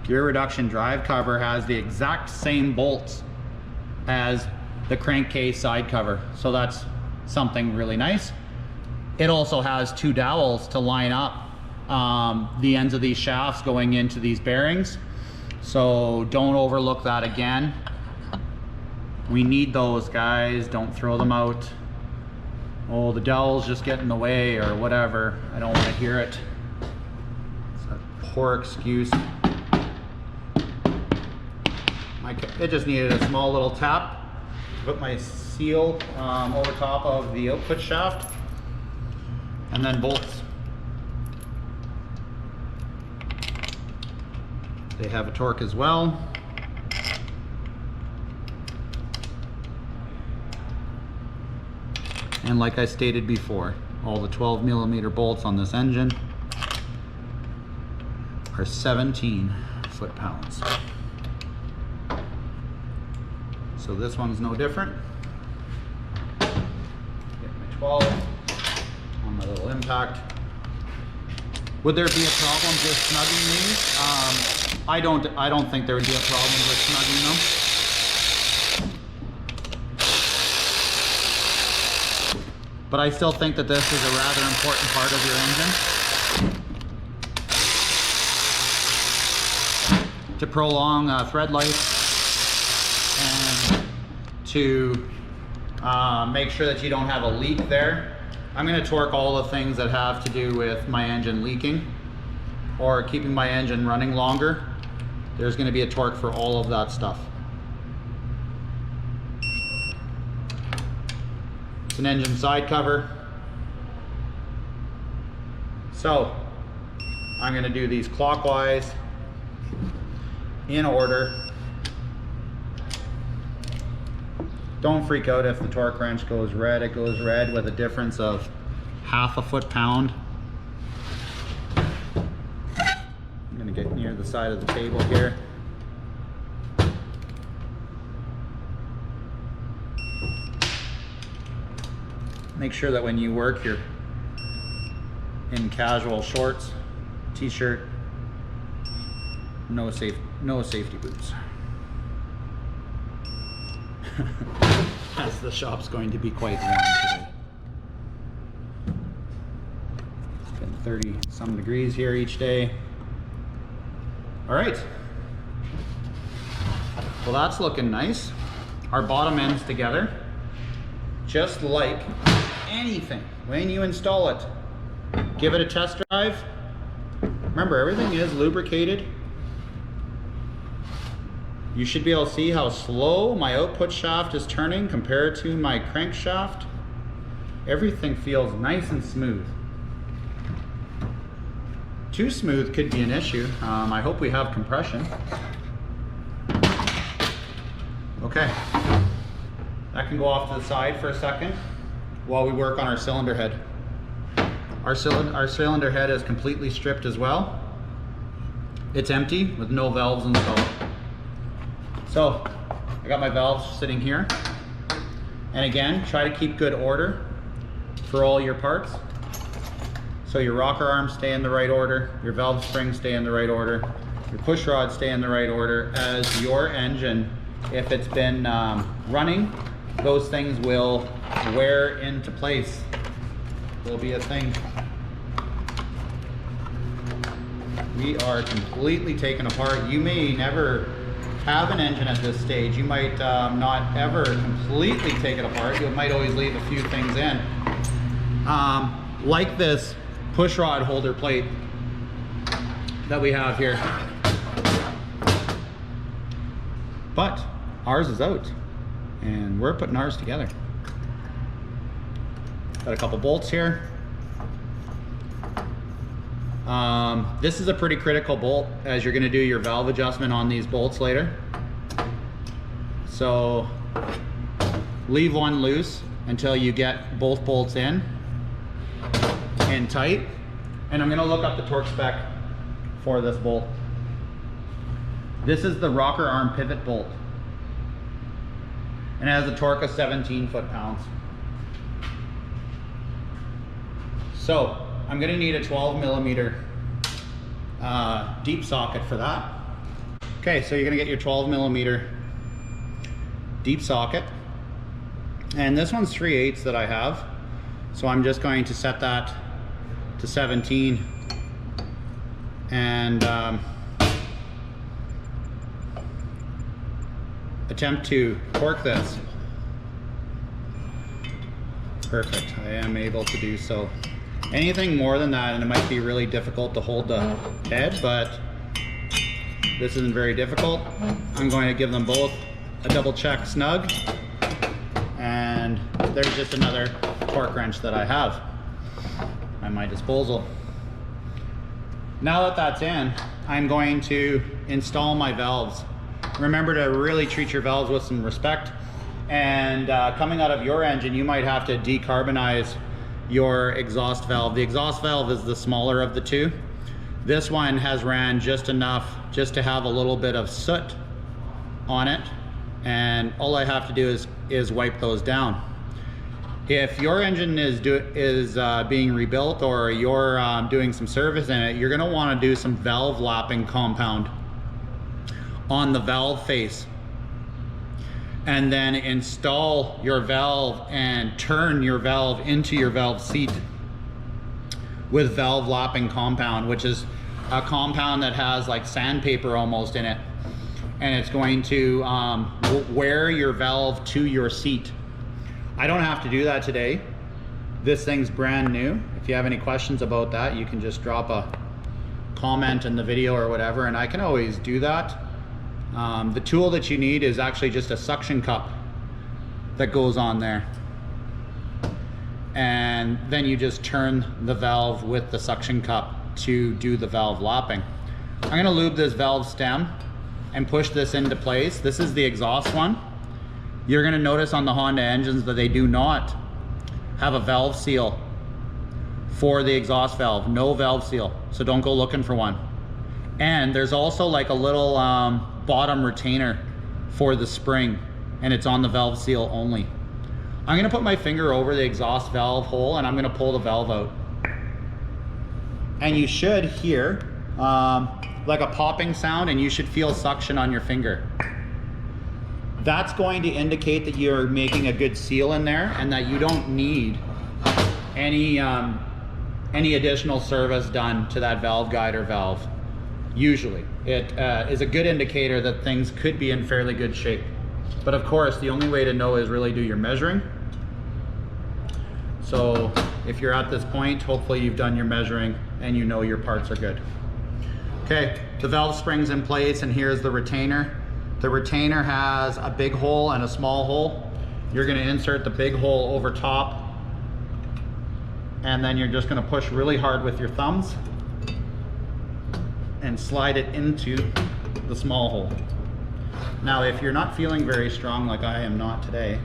Gear reduction drive cover has the exact same bolts as the crankcase side cover, so that's something really nice. It also has two dowels to line up the ends of these shafts going into these bearings, so don't overlook that again. We need those, guys. Don't throw them out. Oh, the dowels just get in the way or whatever. I don't want to hear it. It's a poor excuse. It just needed a small little tap. Put my seal over top of the output shaft, and then bolts. They have a torque as well. And like I stated before, all the 12mm bolts on this engine are 17 foot-pounds. So this one's no different. Get my 12 on my little impact. Would there be a problem just snugging these? I don't think there would be a problem with snugging them. But I still think that this is a rather important part of your engine. To prolong thread life and to make sure that you don't have a leak there. I'm going to torque all the things that have to do with my engine leaking or keeping my engine running longer. There's going to be a torque for all of that stuff. It's an engine side cover. So I'm going to do these clockwise in order. Don't freak out if the torque wrench goes red. It goes red with a difference of half a foot-pound. I'm gonna get near the side of the table here. Make sure that when you work, you're in casual shorts, t-shirt, no safety boots. As the shop's going to be quite warm today. It's been 30 some degrees here each day. All right. Well, that's looking nice. Our bottom end's together. Just like anything, when you install it, give it a test drive. Remember, everything is lubricated. You should be able to see how slow my output shaft is turning compared to my crankshaft. Everything feels nice and smooth. Too smooth could be an issue. I hope we have compression. Okay, that can go off to the side for a second while we work on our cylinder head. Our cylinder head is completely stripped as well. It's empty with no valves installed. So I got my valves sitting here. And again, try to keep good order for all your parts. So your rocker arms stay in the right order, your valve springs stay in the right order, your push rods stay in the right order, as your engine, if it's been running, those things will wear into place. Will be a thing. We are completely taken apart. You may never have an engine at this stage. You might not ever completely take it apart. You might always leave a few things in. Like this push rod holder plate that we have here. But ours is out and we're putting ours together. Got a couple bolts here. This is a pretty critical bolt as you're going to do your valve adjustment on these bolts later. So leave one loose until you get both bolts in and tight. And I'm going to look up the torque spec for this bolt. This is the rocker arm pivot bolt. And it has a torque of 17 foot-pounds. So I'm going to need a 12 millimeter deep socket for that. Okay, so you're going to get your 12 millimeter deep socket. And this one's 3/8 that I have. So I'm just going to set that to 17 and attempt to torque this. Perfect, I am able to do so. Anything more than that and it might be really difficult to hold the head, but this isn't very difficult. I'm going to give them both a double check snug, and there's just another torque wrench that I have at my disposal. Now that that's in, I'm going to install my valves. Remember to really treat your valves with some respect, and coming out of your engine you might have to decarbonize your exhaust valve. The exhaust valve is the smaller of the two. This one has ran just enough just to have a little bit of soot on it, and all I have to do is wipe those down. If your engine is being rebuilt or you're doing some service in it, you're going to want to do some valve lapping compound on the valve face, and then install your valve and turn your valve into your valve seat with valve lapping compound, which is a compound that has like sandpaper almost in it, and it's going to wear your valve to your seat. I don't have to do that today. This thing's brand new. If you have any questions about that, you can just drop a comment in the video or whatever, and I can always do that. The tool that you need is actually just a suction cup that goes on there, and then you just turn the valve with the suction cup to do the valve lapping. I'm going to lube this valve stem and push this into place. This is the exhaust one. You're going to notice on the Honda engines that they do not have a valve seal for the exhaust valve. No valve seal, so don't go looking for one. And there's also like a little bottom retainer for the spring, and it's on the valve seal only. I'm going to put my finger over the exhaust valve hole and I'm going to pull the valve out. And you should hear like a popping sound, and you should feel suction on your finger. That's going to indicate that you're making a good seal in there and that you don't need any additional service done to that valve guide or valve. Usually it is a good indicator that things could be in fairly good shape. But of course, the only way to know is really do your measuring. So if you're at this point, hopefully you've done your measuring and you know your parts are good. Okay, the valve spring's in place, and here's the retainer. The retainer has a big hole and a small hole. You're going to insert the big hole over top, and then you're just going to push really hard with your thumbs and slide it into the small hole. Now, if you're not feeling very strong like I am not today,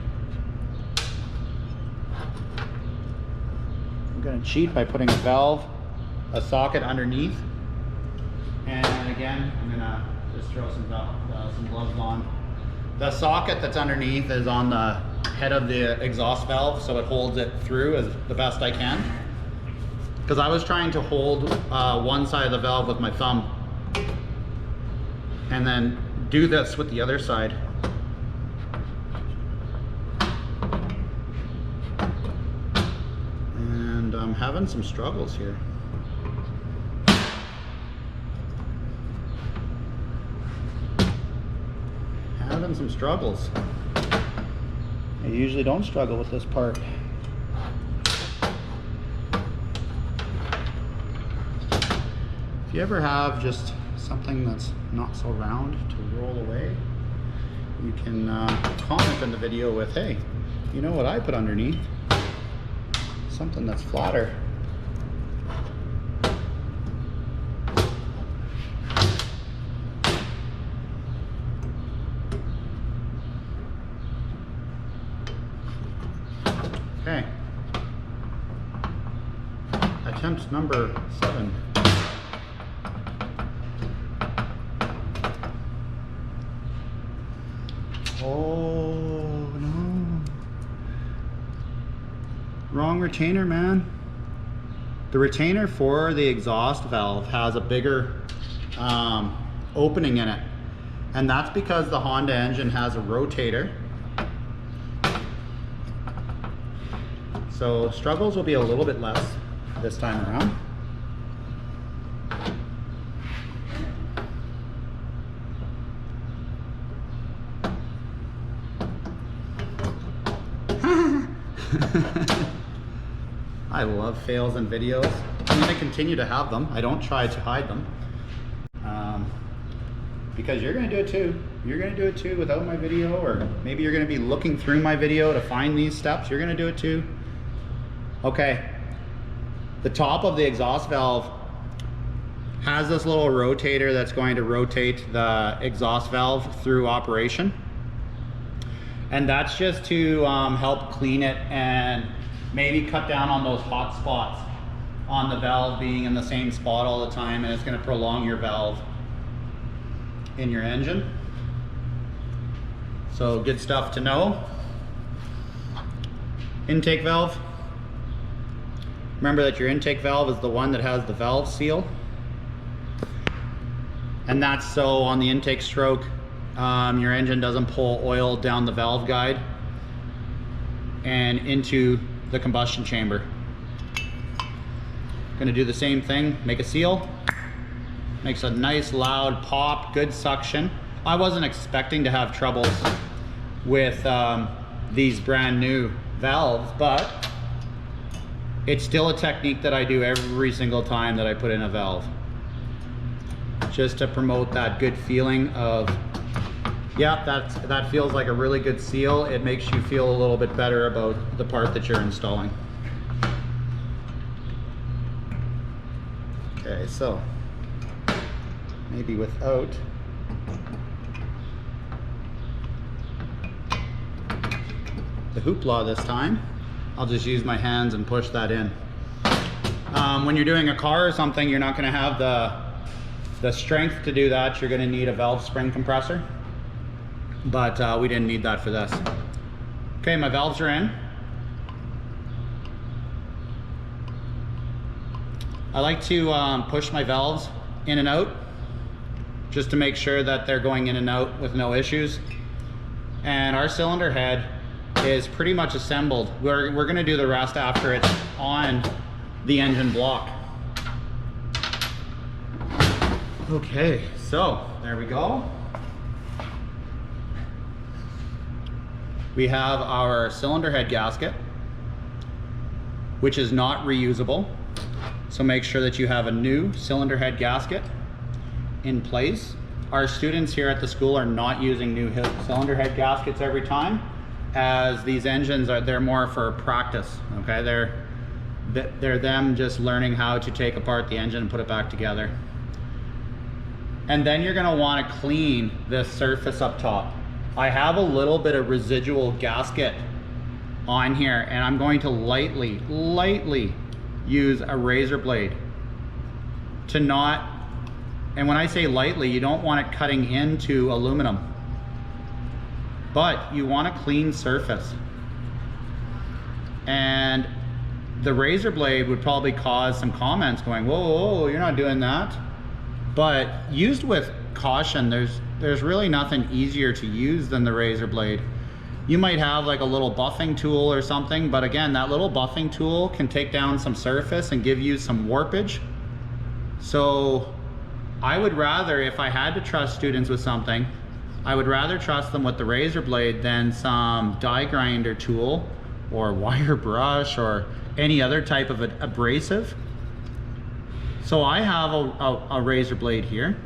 I'm gonna cheat by putting a socket underneath. And again, I'm gonna just throw some gloves on. The socket that's underneath is on the head of the exhaust valve, so it holds it through as the best I can. Because I was trying to hold one side of the valve with my thumb and then do this with the other side. And I'm having some struggles here. Having some struggles. I usually don't struggle with this part. If you ever have just something that's not so round to roll away, you can comment in the video with, hey, you know what I put underneath? Something that's flatter. Okay. Attempt number 7. Oh no. Wrong retainer, man. The retainer for the exhaust valve has a bigger opening in it. And that's because the Honda engine has a rotator. So struggles will be a little bit less this time around. I love fails in videos. I'm going to continue to have them. I don't try to hide them. Because you're going to do it too. You're going to do it too without my video, or maybe you're going to be looking through my video to find these steps. You're going to do it too. Okay. The top of the exhaust valve has this little rotator that's going to rotate the exhaust valve through operation. And that's just to help clean it and maybe cut down on those hot spots on the valve being in the same spot all the time, and it's going to prolong your valve in your engine. So good stuff to know. Intake valve. Remember that your intake valve is the one that has the valve seal. And that's so on the intake stroke, your engine doesn't pull oil down the valve guide and into the combustion chamber. Gonna do the same thing, make a seal. Makes a nice loud pop, good suction. I wasn't expecting to have troubles with these brand new valves, but it's still a technique that I do every single time that I put in a valve. Just to promote that good feeling of, yeah, that feels like a really good seal. It makes you feel a little bit better about the part that you're installing. Okay, so maybe without the hoopla this time, I'll just use my hands and push that in. When you're doing a car or something, you're not going to have the strength to do that. You're going to need a valve spring compressor, but we didn't need that for this. Okay, my valves are in. I like to push my valves in and out just to make sure that they're going in and out with no issues. And our cylinder head is pretty much assembled. We're going to do the rest after it's on the engine block. Okay, so there we go. We have our cylinder head gasket, which is not reusable. So make sure that you have a new cylinder head gasket in place. Our students here at the school are not using new cylinder head gaskets every time, as these engines they're more for practice. Okay, they're them just learning how to take apart the engine and put it back together. And then you're gonna wanna clean this surface up top. I have a little bit of residual gasket on here, and I'm going to lightly use a razor blade to not, and when I say lightly, you don't want it cutting into aluminum, but you want a clean surface. And the razor blade would probably cause some comments going, whoa, you're not doing that. But used with caution, there's really nothing easier to use than the razor blade. You might have like a little buffing tool or something, but again, that little buffing tool can take down some surface and give you some warpage. So I would rather, if I had to trust students with something, I would rather trust them with the razor blade than some die grinder tool or wire brush or any other type of abrasive. So I have a razor blade here.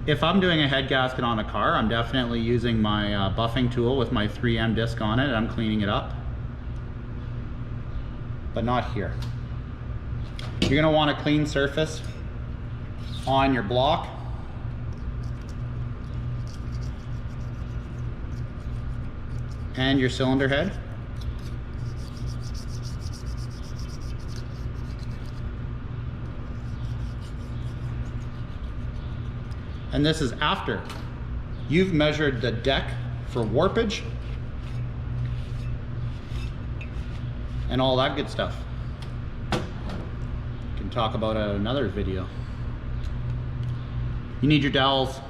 If I'm doing a head gasket on a car, I'm definitely using my buffing tool with my 3M disc on it. I'm cleaning it up, but not here. You're gonna want a clean surface on your block. And your cylinder head. And this is after you've measured the deck for warpage and all that good stuff. We can talk about it in another video. You need your dowels.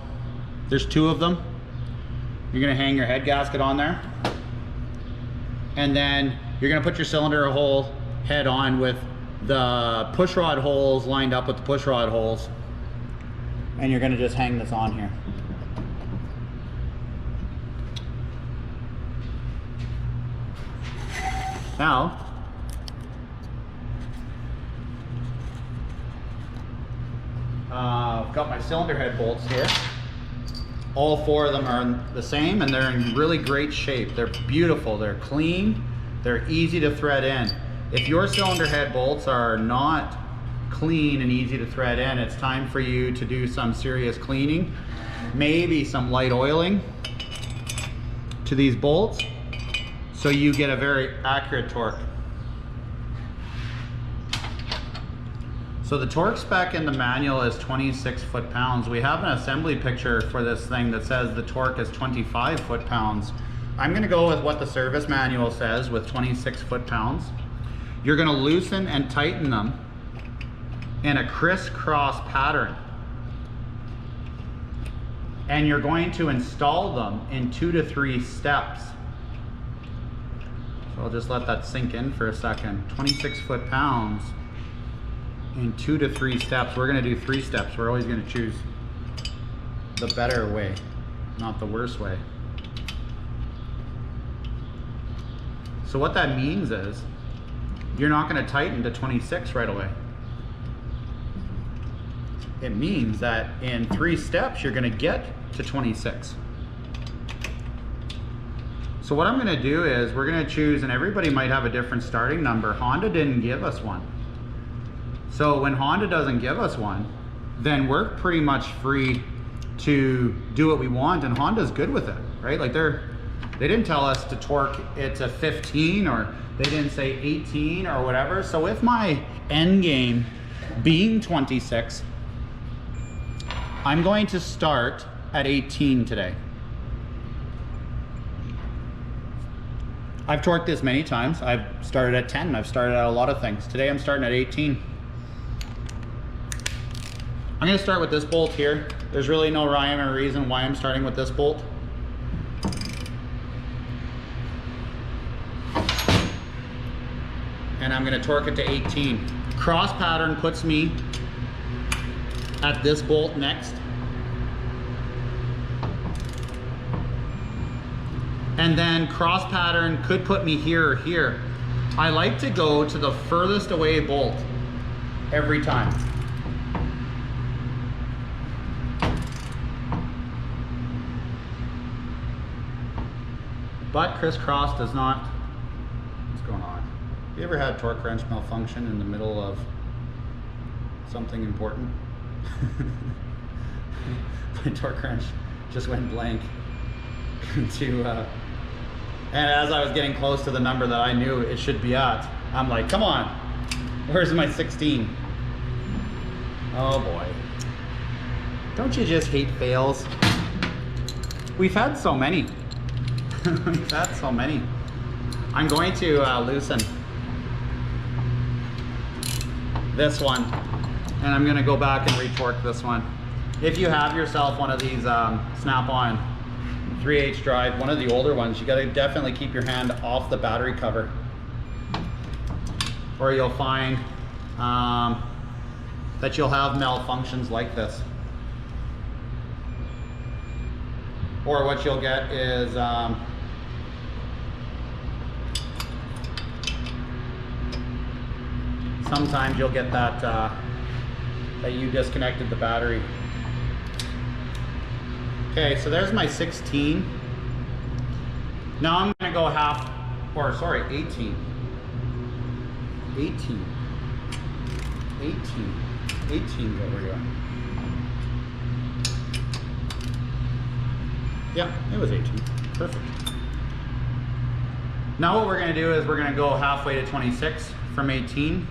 There's 2 of them. You're gonna hang your head gasket on there. And then you're gonna put your cylinder hole head on with the push rod holes lined up with the push rod holes. And you're gonna just hang this on here. Now, I've got my cylinder head bolts here. All 4 of them are the same, and they're in really great shape. They're beautiful, they're clean, they're easy to thread in. If your cylinder head bolts are not clean and easy to thread in, it's time for you to do some serious cleaning, maybe some light oiling to these bolts so you get a very accurate torque. So the torque spec in the manual is 26 foot-pounds. We have an assembly picture for this thing that says the torque is 25 foot-pounds. I'm gonna go with what the service manual says with 26 foot-pounds. You're gonna loosen and tighten them in a crisscross pattern. And you're going to install them in 2 to 3 steps. So I'll just let that sink in for a second. 26 foot-pounds in 2 to 3 steps. We're gonna do 3 steps. We're always gonna choose the better way, not the worst way. So what that means is you're not gonna tighten to 26 right away. It means that in 3 steps, you're gonna get to 26. So what I'm gonna do is we're gonna choose, and everybody might have a different starting number. Honda didn't give us one. So when Honda doesn't give us one, then we're pretty much free to do what we want, and Honda's good with it, right? Like they didn't tell us to torque it to 15, or they didn't say 18 or whatever. So with my end game being 26, I'm going to start at 18 today. I've torqued this many times. I've started at 10, I've started at a lot of things. Today I'm starting at 18. I'm gonna start with this bolt here. There's really no rhyme or reason why I'm starting with this bolt. And I'm gonna torque it to 18. Cross pattern puts me at this bolt next. And then cross pattern could put me here or here. I like to go to the furthest away bolt every time. But crisscross does not. What's going on? Have you ever had torque wrench malfunction in the middle of something important? My torque wrench just went blank to and as I was getting close to the number that I knew it should be at, I'm like, come on, where's my 16? Oh boy. Don't you just hate fails? We've had so many. We've had so many. I'm going to loosen this one, and I'm gonna go back and retorque this one. If you have yourself one of these snap-on 3/8 drive, one of the older ones, you gotta definitely keep your hand off the battery cover, or you'll find that you'll have malfunctions like this. Or what you'll get is sometimes you'll get that that you disconnected the battery. Okay, so there's my 16. Now I'm gonna go 18. 18 over here. Yeah, it was 18. Perfect. Now what we're gonna do is we're gonna go halfway to 26 from 18.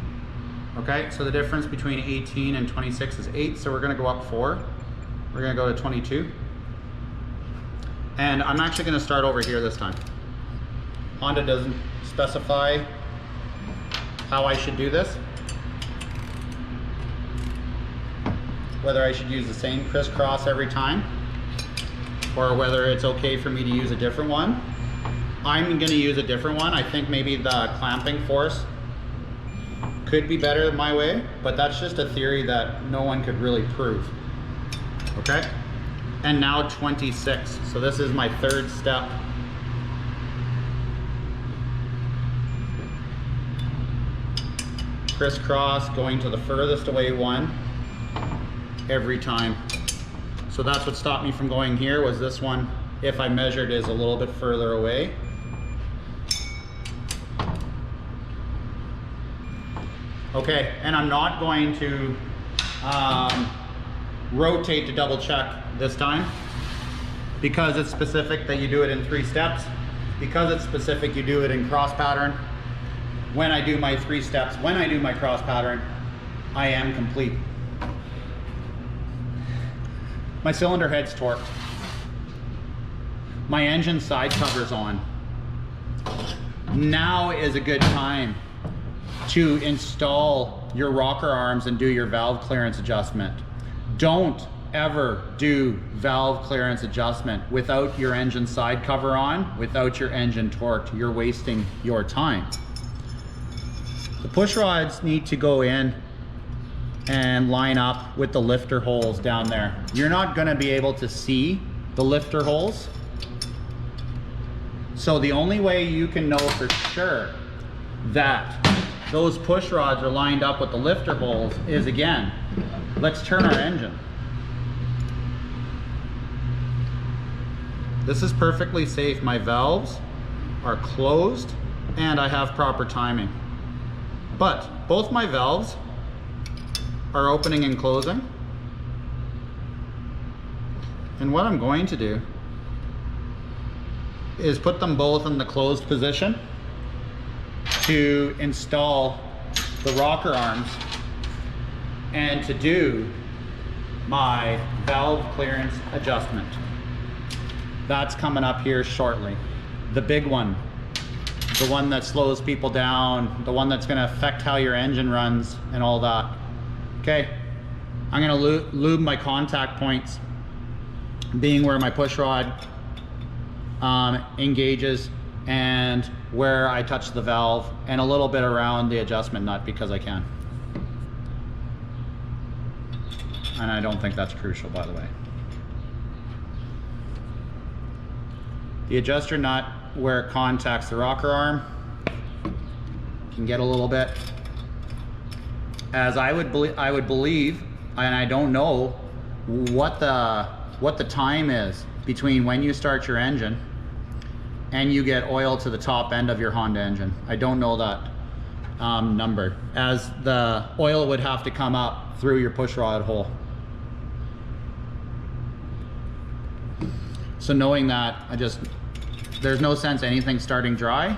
Okay, so the difference between 18 and 26 is 8, so we're gonna go up 4. We're gonna go to 22. And I'm actually gonna start over here this time. Honda doesn't specify how I should do this. Whether I should use the same crisscross every time, or whether it's okay for me to use a different one. I'm gonna use a different one. I think maybe the clamping force could be better my way, but that's just a theory that no one could really prove. Okay? And now 26. So this is my third step. Crisscross, going to the furthest away one every time. So that's what stopped me from going here, was this one, if I measured, is a little bit further away. Okay, and I'm not going to rotate to double check this time, because it's specific that you do it in 3 steps. Because it's specific, you do it in cross pattern. When I do my 3 steps, when I do my cross pattern, I am complete. My cylinder head's torqued. My engine side cover's on. Now is a good time to install your rocker arms and do your valve clearance adjustment. Don't ever do valve clearance adjustment without your engine side cover on, without your engine torqued. You're wasting your time. The push rods need to go in and line up with the lifter holes down there. You're not gonna be able to see the lifter holes. So the only way you can know for sure that those push rods are lined up with the lifter holes is, again, let's turn our engine. This is perfectly safe. My valves are closed and I have proper timing. But both my valves are opening and closing. And what I'm going to do is put them both in the closed position to install the rocker arms and to do my valve clearance adjustment. That's coming up here shortly. The big one, the one that slows people down, the one that's gonna affect how your engine runs and all that. Okay, I'm gonna lube my contact points, being where my push rod engages and where I touch the valve, and a little bit around the adjustment nut because I can. And I don't think that's crucial, by the way. The adjuster nut, where it contacts the rocker arm, can get a little bit, as I would believe, and I don't know what the time is between when you start your engine and you get oil to the top end of your Honda engine. I don't know that number, as the oil would have to come up through your push rod hole. So knowing that, there's no sense anything starting dry.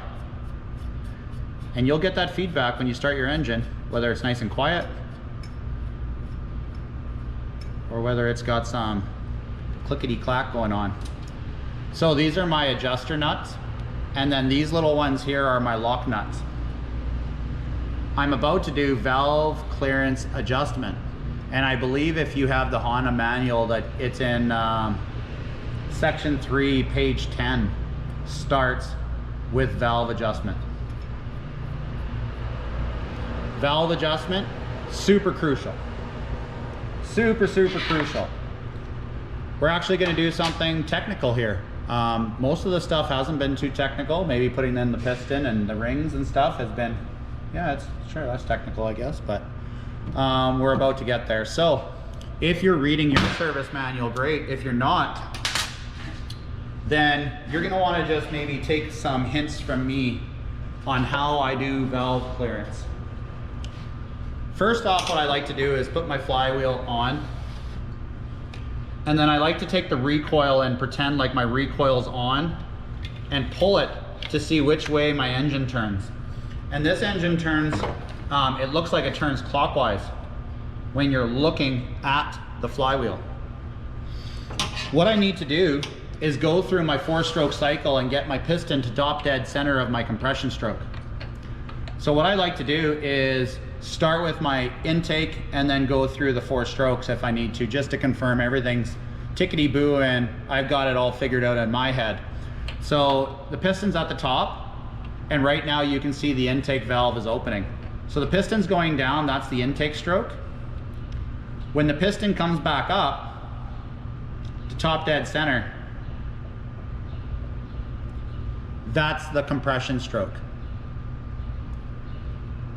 And you'll get that feedback when you start your engine, whether it's nice and quiet or whether it's got some clickety clack going on. So these are my adjuster nuts, and then these little ones here are my lock nuts. I'm about to do valve clearance adjustment, and I believe if you have the Honda manual that it's in section 3, page 10, starts with valve adjustment. Valve adjustment, super crucial. Super crucial. We're actually going to do something technical here. Most of the stuff hasn't been too technical. Maybe putting in the piston and the rings and stuff has been, yeah, sure, that's technical, I guess, but we're about to get there. So if you're reading your service manual, great. If you're not, then you're going to want to just maybe take some hints from me on how I do valve clearance. First off, what I like to do is put my flywheel on, and then I like to take the recoil and pretend like my recoil's on and pull it to see which way my engine turns. And this engine turns, it looks like it turns clockwise when you're looking at the flywheel. What I need to do is go through my 4-stroke cycle and get my piston to top dead center of my compression stroke. So what I like to do is start with my intake and then go through the 4 strokes if I need to, just to confirm everything's tickety-boo and I've got it all figured out in my head. So the piston's at the top, and right now you can see the intake valve is opening. So the piston's going down, that's the intake stroke. When the piston comes back up to top dead center, that's the compression stroke.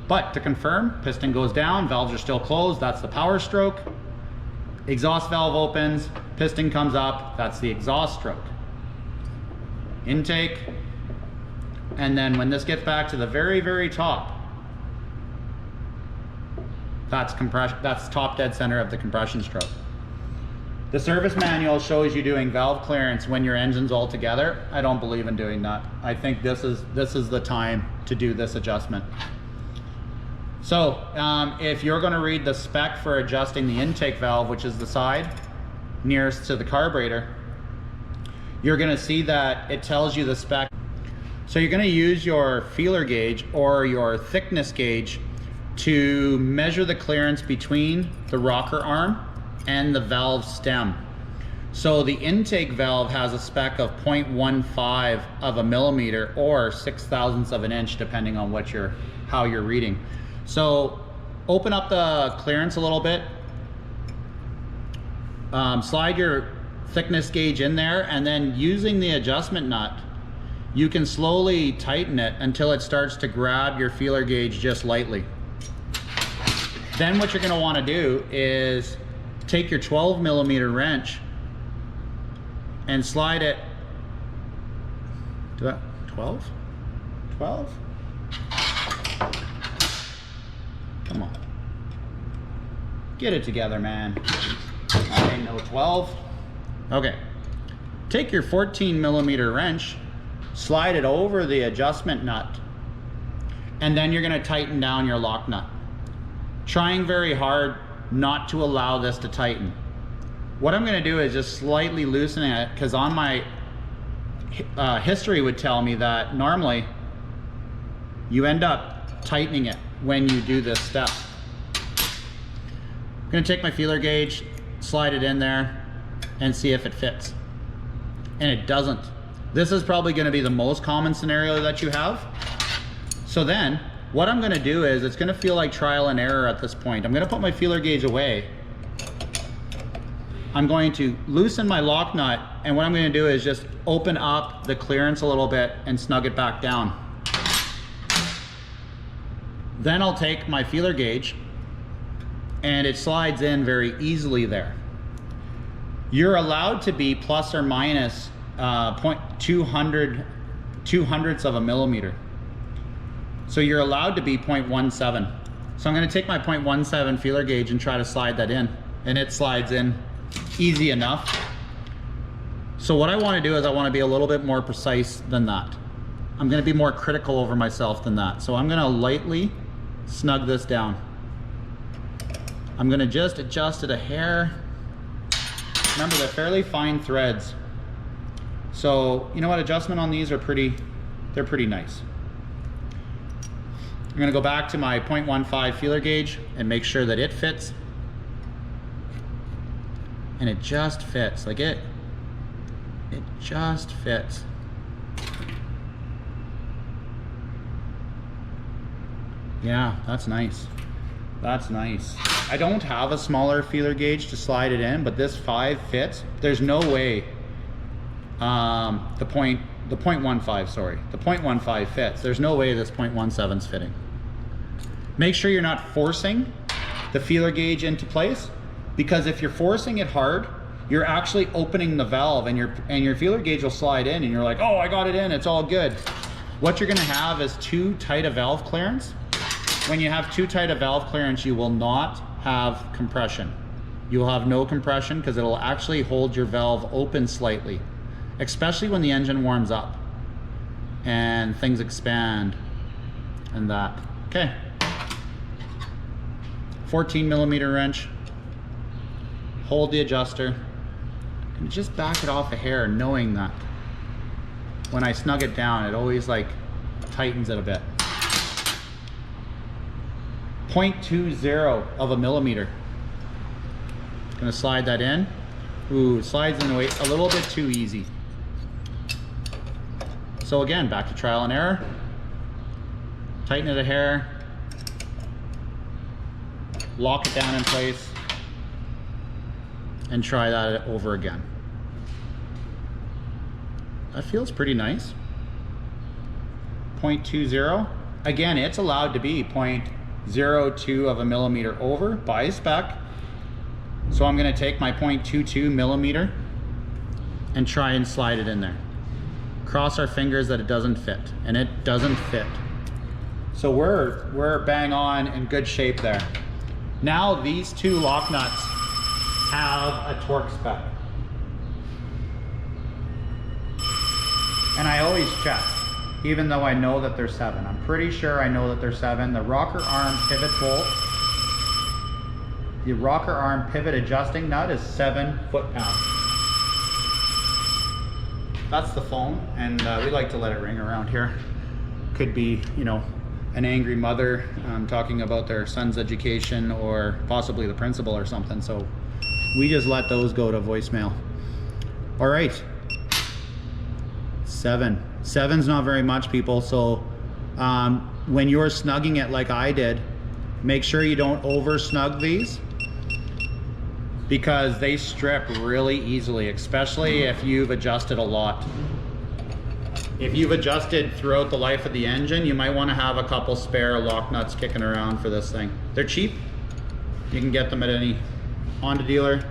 But to confirm, piston goes down, valves are still closed, that's the power stroke. Exhaust valve opens, piston comes up, that's the exhaust stroke. Intake, and then when this gets back to the very top, that's top dead center of the compression stroke. The service manual shows you doing valve clearance when your engine's all together. I don't believe in doing that. I think this is the time to do this adjustment. So if you're going to read the spec for adjusting the intake valve, which is the side nearest to the carburetor, you're going to see that it tells you the spec. So you're going to use your feeler gauge or your thickness gauge to measure the clearance between the rocker arm and the valve stem. So the intake valve has a spec of 0.15 of a millimeter or 6/1000ths of an inch, depending on how you're reading. So open up the clearance a little bit, slide your thickness gauge in there, and then using the adjustment nut, you can slowly tighten it until it starts to grab your feeler gauge just lightly. Then what you're going to want to do is take your 12mm wrench and slide it to 12? Come on. Get it together, man. I ain't no 12. Okay. Take your 14mm wrench, slide it over the adjustment nut, and then you're going to tighten down your lock nut. Trying very hard not to allow this to tighten. What I'm going to do is just slightly loosen it, because on my history would tell me that normally you end up tightening it when you do this step. I'm going to take my feeler gauge, slide it in there, and see if it fits. And it doesn't. This is probably going to be the most common scenario that you have. So then what I'm going to do is, it's going to feel like trial and error at this point. I'm going to put my feeler gauge away. I'm going to loosen my lock nut, and what I'm going to do is just open up the clearance a little bit and snug it back down. Then I'll take my feeler gauge, and it slides in very easily there. You're allowed to be plus or minus 0.200ths of a millimeter. So you're allowed to be 0.17. So I'm going to take my 0.17 feeler gauge and try to slide that in, and it slides in easy enough. So what I want to do is I want to be a little bit more precise than that. I'm going to be more critical over myself than that. So I'm going to lightly snug this down. I'm going to just adjust it a hair. Remember, they're fairly fine threads. So, you know what, adjustment on these are they're pretty nice. I'm going to go back to my 0.15 feeler gauge and make sure that it fits. And it just fits, like it just fits. Yeah, that's nice. That's nice. I don't have a smaller feeler gauge to slide it in, but this 5 fits. There's no way the 0.15 fits. There's no way this 0.17's fitting. Make sure you're not forcing the feeler gauge into place, because if you're forcing it hard, you're actually opening the valve and your feeler gauge will slide in and you're like, oh, I got it in, it's all good. What you're gonna have is too tight a valve clearance. When you have too tight a valve clearance, you will not have compression. You will have no compression because it'll actually hold your valve open slightly, especially when the engine warms up and things expand and that. Okay. 14mm wrench. Hold the adjuster and just back it off a hair, knowing that when I snug it down, it always like tightens it a bit. 0.20 of a millimeter. Gonna slide that in. Ooh, it slides in a little bit too easy. So again, back to trial and error. Tighten it a hair. Lock it down in place. And try that over again. That feels pretty nice. 0.20. Again, it's allowed to be 0.02 of a millimeter over by spec. So I'm going to take my 0.22 millimeter and try and slide it in there. Cross our fingers that it doesn't fit, and it doesn't fit. So we're bang on in good shape there. Now these two lock nuts have a torque spec. And I always check, even though I know that they're 7. I'm pretty sure I know that they're 7. The rocker arm pivot bolt, the rocker arm pivot adjusting nut is 7 foot-pounds. That's the phone, and we like to let it ring around here. Could be, you know, an angry mother talking about their son's education, or possibly the principal or something. So we just let those go to voicemail. All right. 7. 7's not very much, people. So when you're snugging it like I did, make sure you don't over snug these, because they strip really easily, especially if you've adjusted a lot. If you've adjusted throughout the life of the engine, you might want to have a couple spare lock nuts kicking around for this thing. They're cheap. You can get them at any Honda dealer.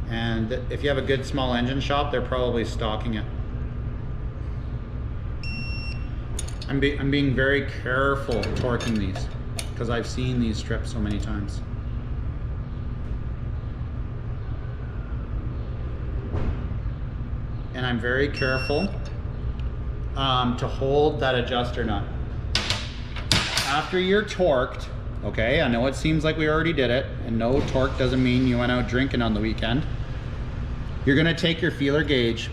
And if you have a good small engine shop, they're probably stocking it. I'm being very careful torquing these, because I've seen these strip so many times. And I'm very careful to hold that adjuster nut. After you're torqued, okay, I know it seems like we already did it, and no torque doesn't mean you went out drinking on the weekend. You're gonna take your feeler gauge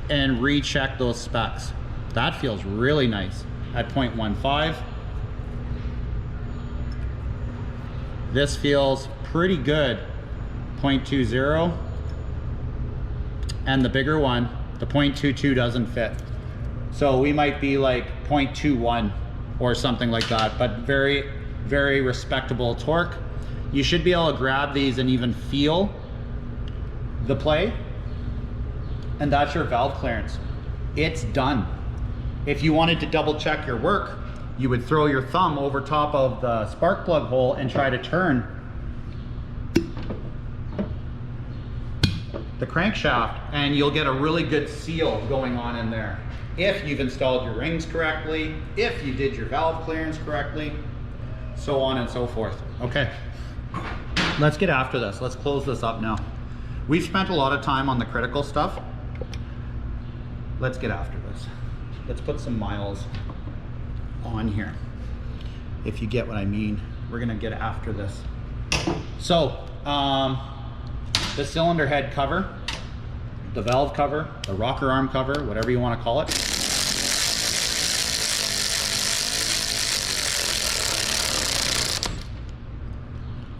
and recheck those specs. That feels really nice at 0.15. This feels pretty good, 0.20. And the bigger one, the 0.22 doesn't fit. So we might be like 0.21 or something like that, but very, very respectable torque. You should be able to grab these and even feel the play, and that's your valve clearance. It's done. If you wanted to double check your work, you would throw your thumb over top of the spark plug hole and try to turn the crankshaft, and you'll get a really good seal going on in there. If you've installed your rings correctly, if you did your valve clearance correctly, so on and so forth. Okay. let's get after this. Let's close this up now. We've spent a lot of time on the critical stuff. Let's get after this. Let's put some miles on here, if you get what I mean. We're gonna get after this. So, the cylinder head cover, the valve cover, the rocker arm cover, whatever you want to call it.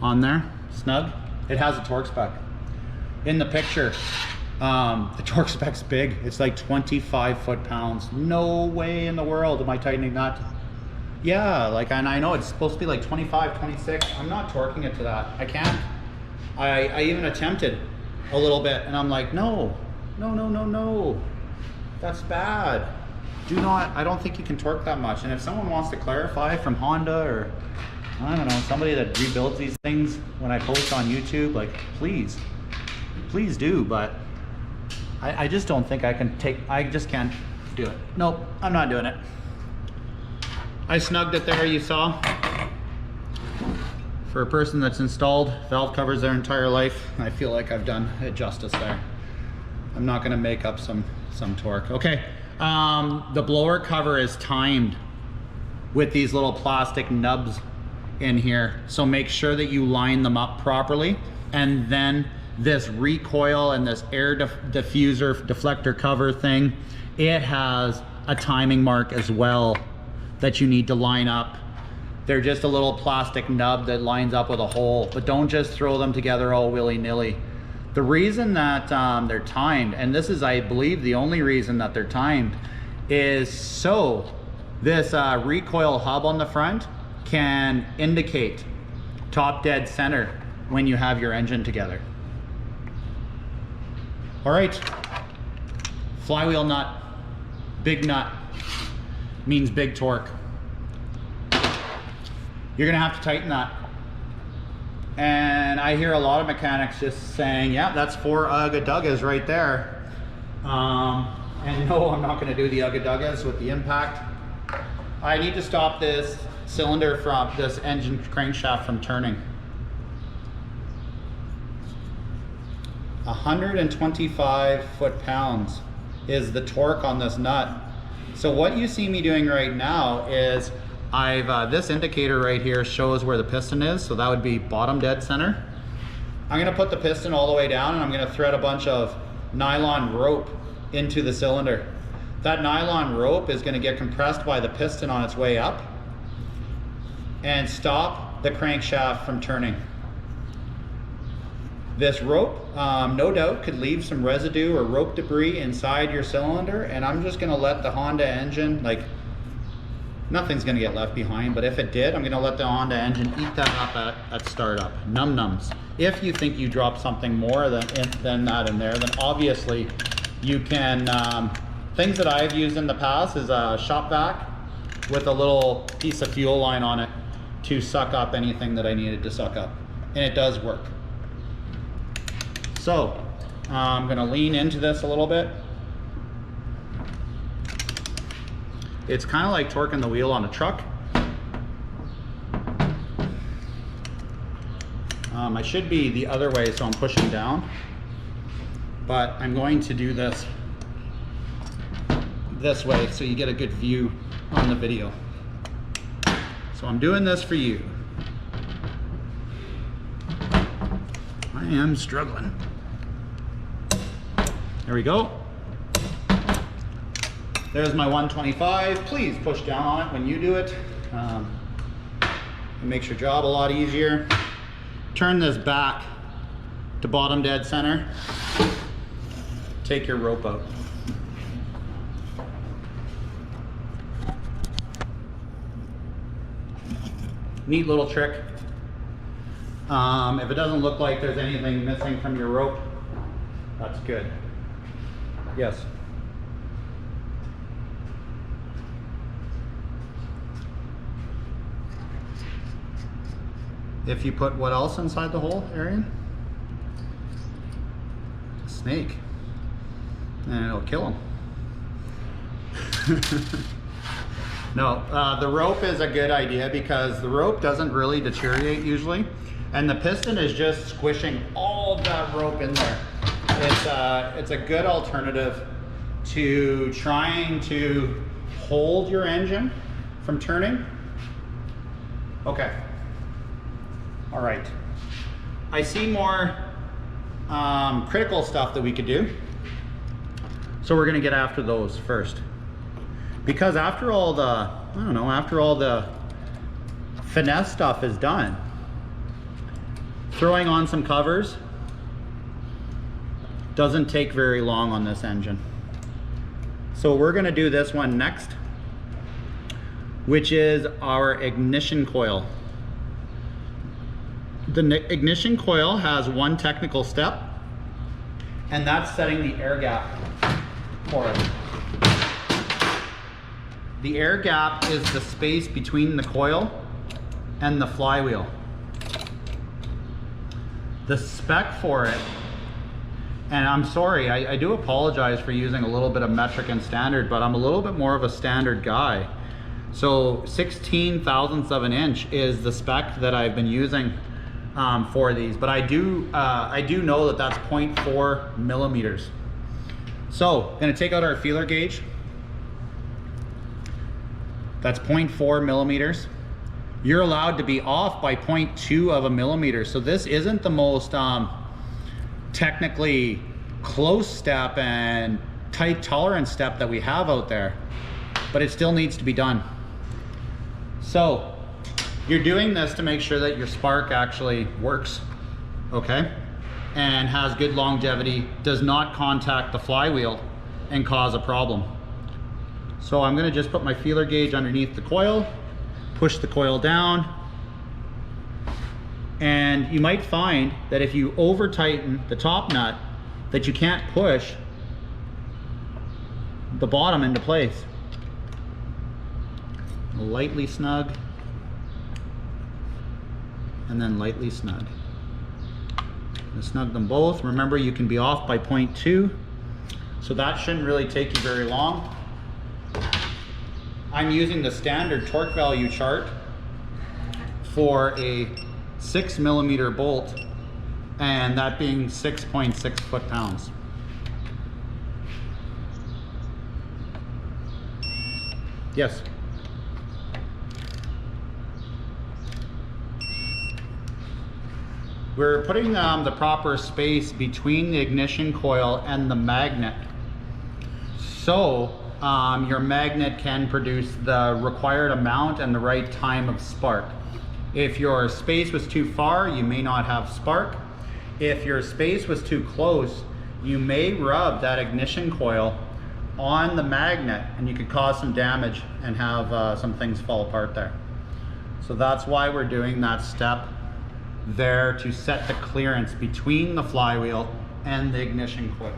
On there, snug. It has a torque spec. In the picture, the torque spec's big. It's like 25 foot-pounds. No way in the world am I tightening that. Yeah, like, and I know it's supposed to be like 25, 26. I'm not torquing it to that. I can't. I even attempted a little bit, and I'm like, no. That's bad. Do not, I don't think you can torque that much. And if someone wants to clarify from Honda, or I don't know, somebody that rebuilds these things when I post on YouTube, like, please do. But I just don't think I can I just can't do it. Nope, I'm not doing it. I snugged it there, you saw. For a person that's installed valve covers their entire life, I feel like I've done it justice there. I'm not gonna make up some torque. Okay, the blower cover is timed with these little plastic nubs in here. So make sure that you line them up properly. And then this recoil and this air diffuser deflector cover thing, it has a timing mark as well that you need to line up. They're just a little plastic nub that lines up with a hole, but don't just throw them together all willy-nilly. The reason that they're timed, and this is, I believe, the only reason that they're timed, is so this recoil hub on the front can indicate top dead center when you have your engine together. All right, flywheel nut, big nut, means big torque. You're gonna have to tighten that. And I hear a lot of mechanics just saying, yeah, that's 4 ugga-duggas right there. And no, I'm not gonna do the ugga-duggas with the impact. I need to stop this cylinder from, this engine crankshaft from turning. 125 foot-pounds is the torque on this nut. So what you see me doing right now is this indicator right here shows where the piston is, so that would be bottom dead center. I'm gonna put the piston all the way down, and I'm gonna thread a bunch of nylon rope into the cylinder. That nylon rope is gonna get compressed by the piston on its way up and stop the crankshaft from turning. This rope, no doubt, could leave some residue or rope debris inside your cylinder, and I'm just gonna let the Honda engine, like, nothing's gonna get left behind, but if it did, I'm gonna let the Honda engine eat that up at startup. Num-nums. If you think you dropped something more than that in there, then obviously you can, things that I've used in the past is a shop vac with a little piece of fuel line on it to suck up anything that I needed to suck up. And it does work. So, I'm gonna lean into this a little bit. It's kind of like torquing the wheel on a truck. I should be the other way, so I'm pushing down. But I'm going to do this way so you get a good view on the video. So I'm doing this for you. I am struggling. There we go. There's my 125. Please push down on it when you do it. It makes your job a lot easier. Turn this back to bottom dead center. Take your rope out. Neat little trick. If it doesn't look like there's anything missing from your rope, that's good. Yes. If you put what else inside the hole, Arian? A snake. And it'll kill him. No, the rope is a good idea because the rope doesn't really deteriorate usually. And the piston is just squishing all of that rope in there. It's a good alternative to trying to hold your engine from turning. Okay. All right. I see more critical stuff that we could do. So we're gonna get after those first. Because after all the, I don't know, after all the finesse stuff is done, throwing on some covers doesn't take very long on this engine. So we're gonna do this one next, which is our ignition coil. The ignition coil has one technical step, and that's setting the air gap for it. The air gap is the space between the coil and the flywheel. The spec for it, and I'm sorry, I do apologize for using a little bit of metric and standard, but I'm a little bit more of a standard guy. So 16 thousandths of an inch is the spec that I've been using for these, but I do know that that's 0.4 millimeters. So gonna take out our feeler gauge. That's 0.4 millimeters. You're allowed to be off by 0.2 of a millimeter. So this isn't the most technically close step and tight tolerance step that we have out there, but it still needs to be done. So you're doing this to make sure that your spark actually works, okay? And has good longevity, does not contact the flywheel and cause a problem. So I'm gonna just put my feeler gauge underneath the coil, push the coil down, and you might find that if you over tighten the top nut, that you can't push the bottom into place. Lightly snug, and then lightly snug. Snug them both. Remember, you can be off by 0.2, so that shouldn't really take you very long. I'm using the standard torque value chart for a 6 millimeter bolt, and that being 6.6 foot-pounds. Yes. We're putting the proper space between the ignition coil and the magnet. So your magnet can produce the required amount and the right time of spark. If your space was too far, you may not have spark. If your space was too close, you may rub that ignition coil on the magnet and you could cause some damage and have some things fall apart there. So that's why we're doing that step there, to set the clearance between the flywheel and the ignition coil.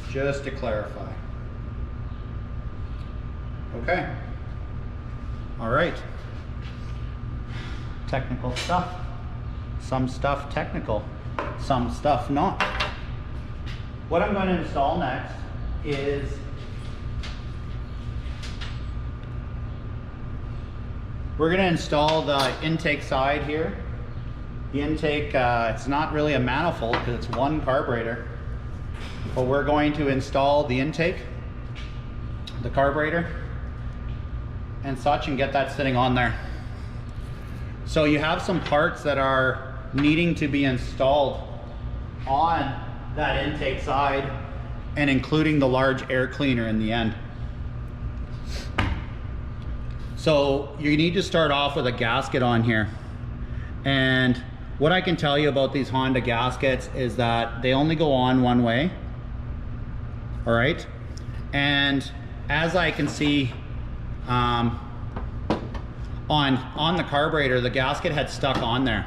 Just to clarify. Okay. All right. Technical stuff. Some stuff technical, some stuff not. What I'm going to install next is we're going to install the intake side here. The intake, it's not really a manifold because it's one carburetor, but we're going to install the intake, the carburetor, and such, and get that sitting on there. So you have some parts that are needing to be installed on that intake side, and including the large air cleaner in the end. So you need to start off with a gasket on here. And what I can tell you about these Honda gaskets is that they only go on one way. All right. And as I can see on the carburetor, the gasket had stuck on there.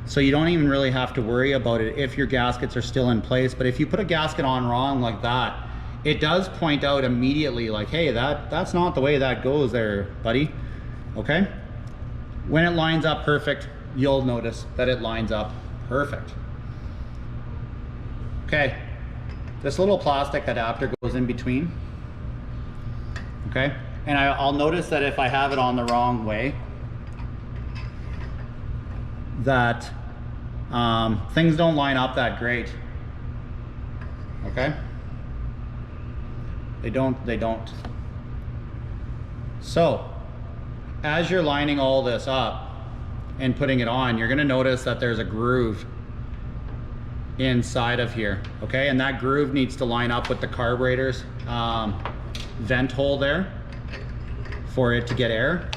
So you don't even really have to worry about it if your gaskets are still in place. But if you put a gasket on wrong like that, it does point out immediately like, hey, that's not the way that goes there, buddy. Okay? When it lines up perfect, you'll notice that it lines up perfect. Okay, this little plastic adapter goes in between. Okay, and I'll notice that if I have it on the wrong way, that things don't line up that great. Okay? They don't. So, as you're lining all this up and putting it on, you're gonna notice that there's a groove inside of here, okay? And that groove needs to line up with the carburetor's vent hole there for it to get air.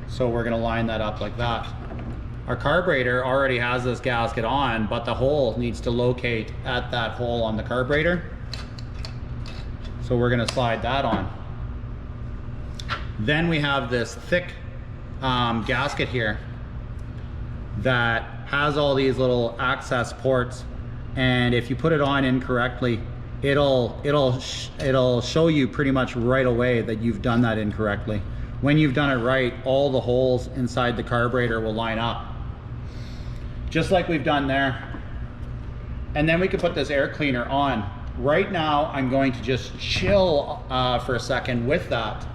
So we're gonna line that up like that. Our carburetor already has this gasket on, but the hole needs to locate at that hole on the carburetor. So we're gonna slide that on. Then we have this thick gasket here that has all these little access ports, and if you put it on incorrectly, it'll show you pretty much right away that you've done that incorrectly. When you've done it right, all the holes inside the carburetor will line up, just like we've done there. And then we can put this air cleaner on. Right now, I'm going to just chill for a second with that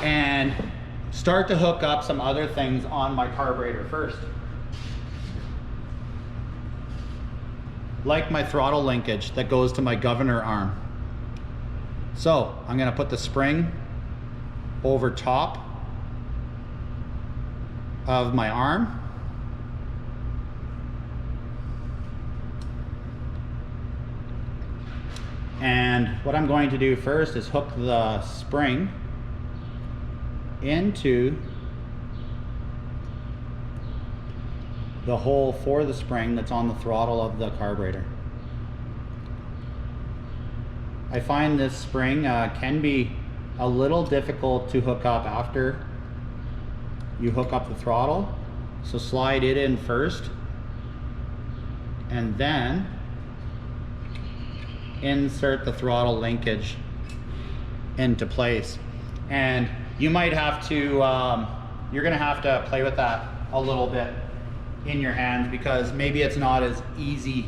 and start to hook up some other things on my carburetor first. Like my throttle linkage that goes to my governor arm. So I'm gonna put the spring over top of my arm. And what I'm going to do first is hook the spring into the hole for the spring that's on the throttle of the carburetor. I find this spring can be a little difficult to hook up after you hook up the throttle. So slide it in first and then insert the throttle linkage into place. And you might have to, you're gonna have to play with that a little bit in your hands because maybe it's not as easy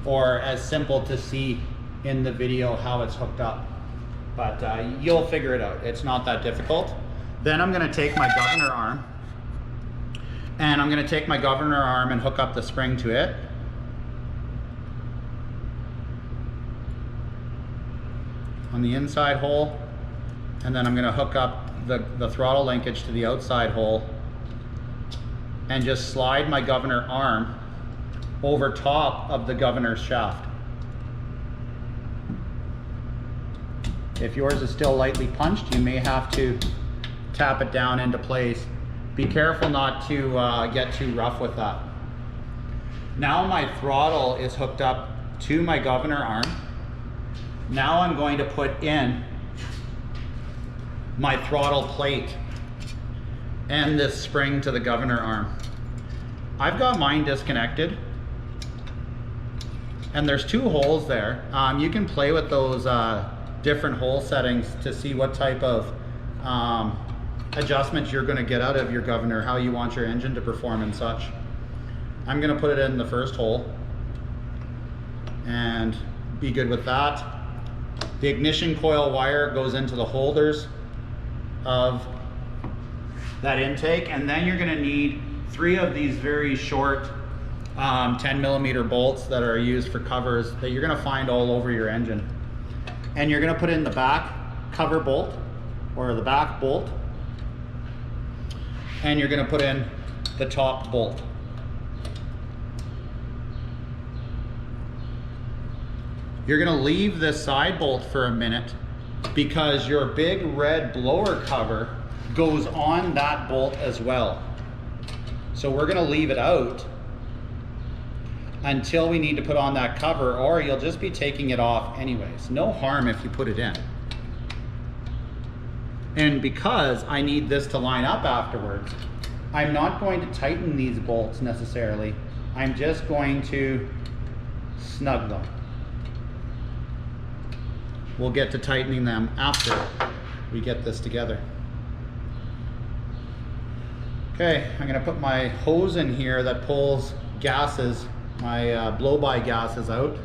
or as simple to see in the video how it's hooked up. But you'll figure it out. It's not that difficult. Then I'm gonna take my governor arm and hook up the spring to it. On the inside hole, and then I'm going to hook up the throttle linkage to the outside hole and just slide my governor arm over top of the governor shaft. If yours is still lightly punched, you may have to tap it down into place. Be careful not to get too rough with that. Now my throttle is hooked up to my governor arm. Now I'm going to put in my throttle plate and this spring to the governor arm. I've got mine disconnected and there's two holes there. You can play with those different hole settings to see what type of adjustments you're going to get out of your governor, how you want your engine to perform and such. I'm going to put it in the first hole and be good with that. The ignition coil wire goes into the holders of that intake, and then you're going to need 3 of these very short 10mm bolts that are used for covers that you're going to find all over your engine. And you're going to put in the back cover bolt or the back bolt, and you're going to put in the top bolt. You're gonna leave this side bolt for a minute because your big red blower cover goes on that bolt as well. So we're gonna leave it out until we need to put on that cover, or you'll just be taking it off anyways. No harm if you put it in. And because I need this to line up afterwards, I'm not going to tighten these bolts necessarily. I'm just going to snug them. We'll get to tightening them after we get this together. Okay, I'm gonna put my hose in here that pulls gases, my blow-by gases out.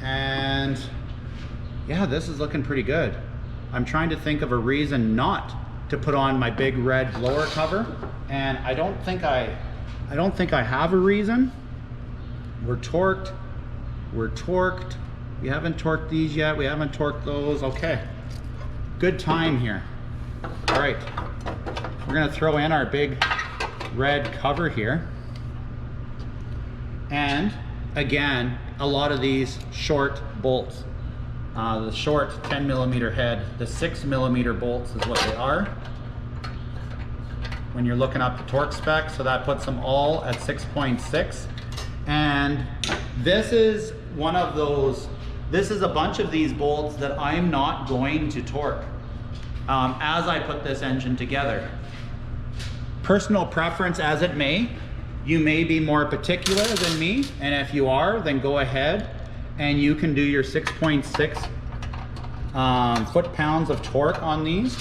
And yeah, this is looking pretty good. I'm trying to think of a reason not to put on my big red blower cover, and I don't think I I don't think I have a reason. We're torqued. We're torqued. We haven't torqued these yet. We haven't torqued those. Okay. Good time here. All right. We're gonna throw in our big red cover here. And again, a lot of these short bolts. The short 10mm head, the 6mm bolts is what they are when you're looking up the torque spec. So that puts them all at 6.6. And this is one of those, this is a bunch of these bolts that I'm not going to torque as I put this engine together. Personal preference as it may, you may be more particular than me, and if you are, then go ahead and you can do your 6.6 foot-pounds of torque on these.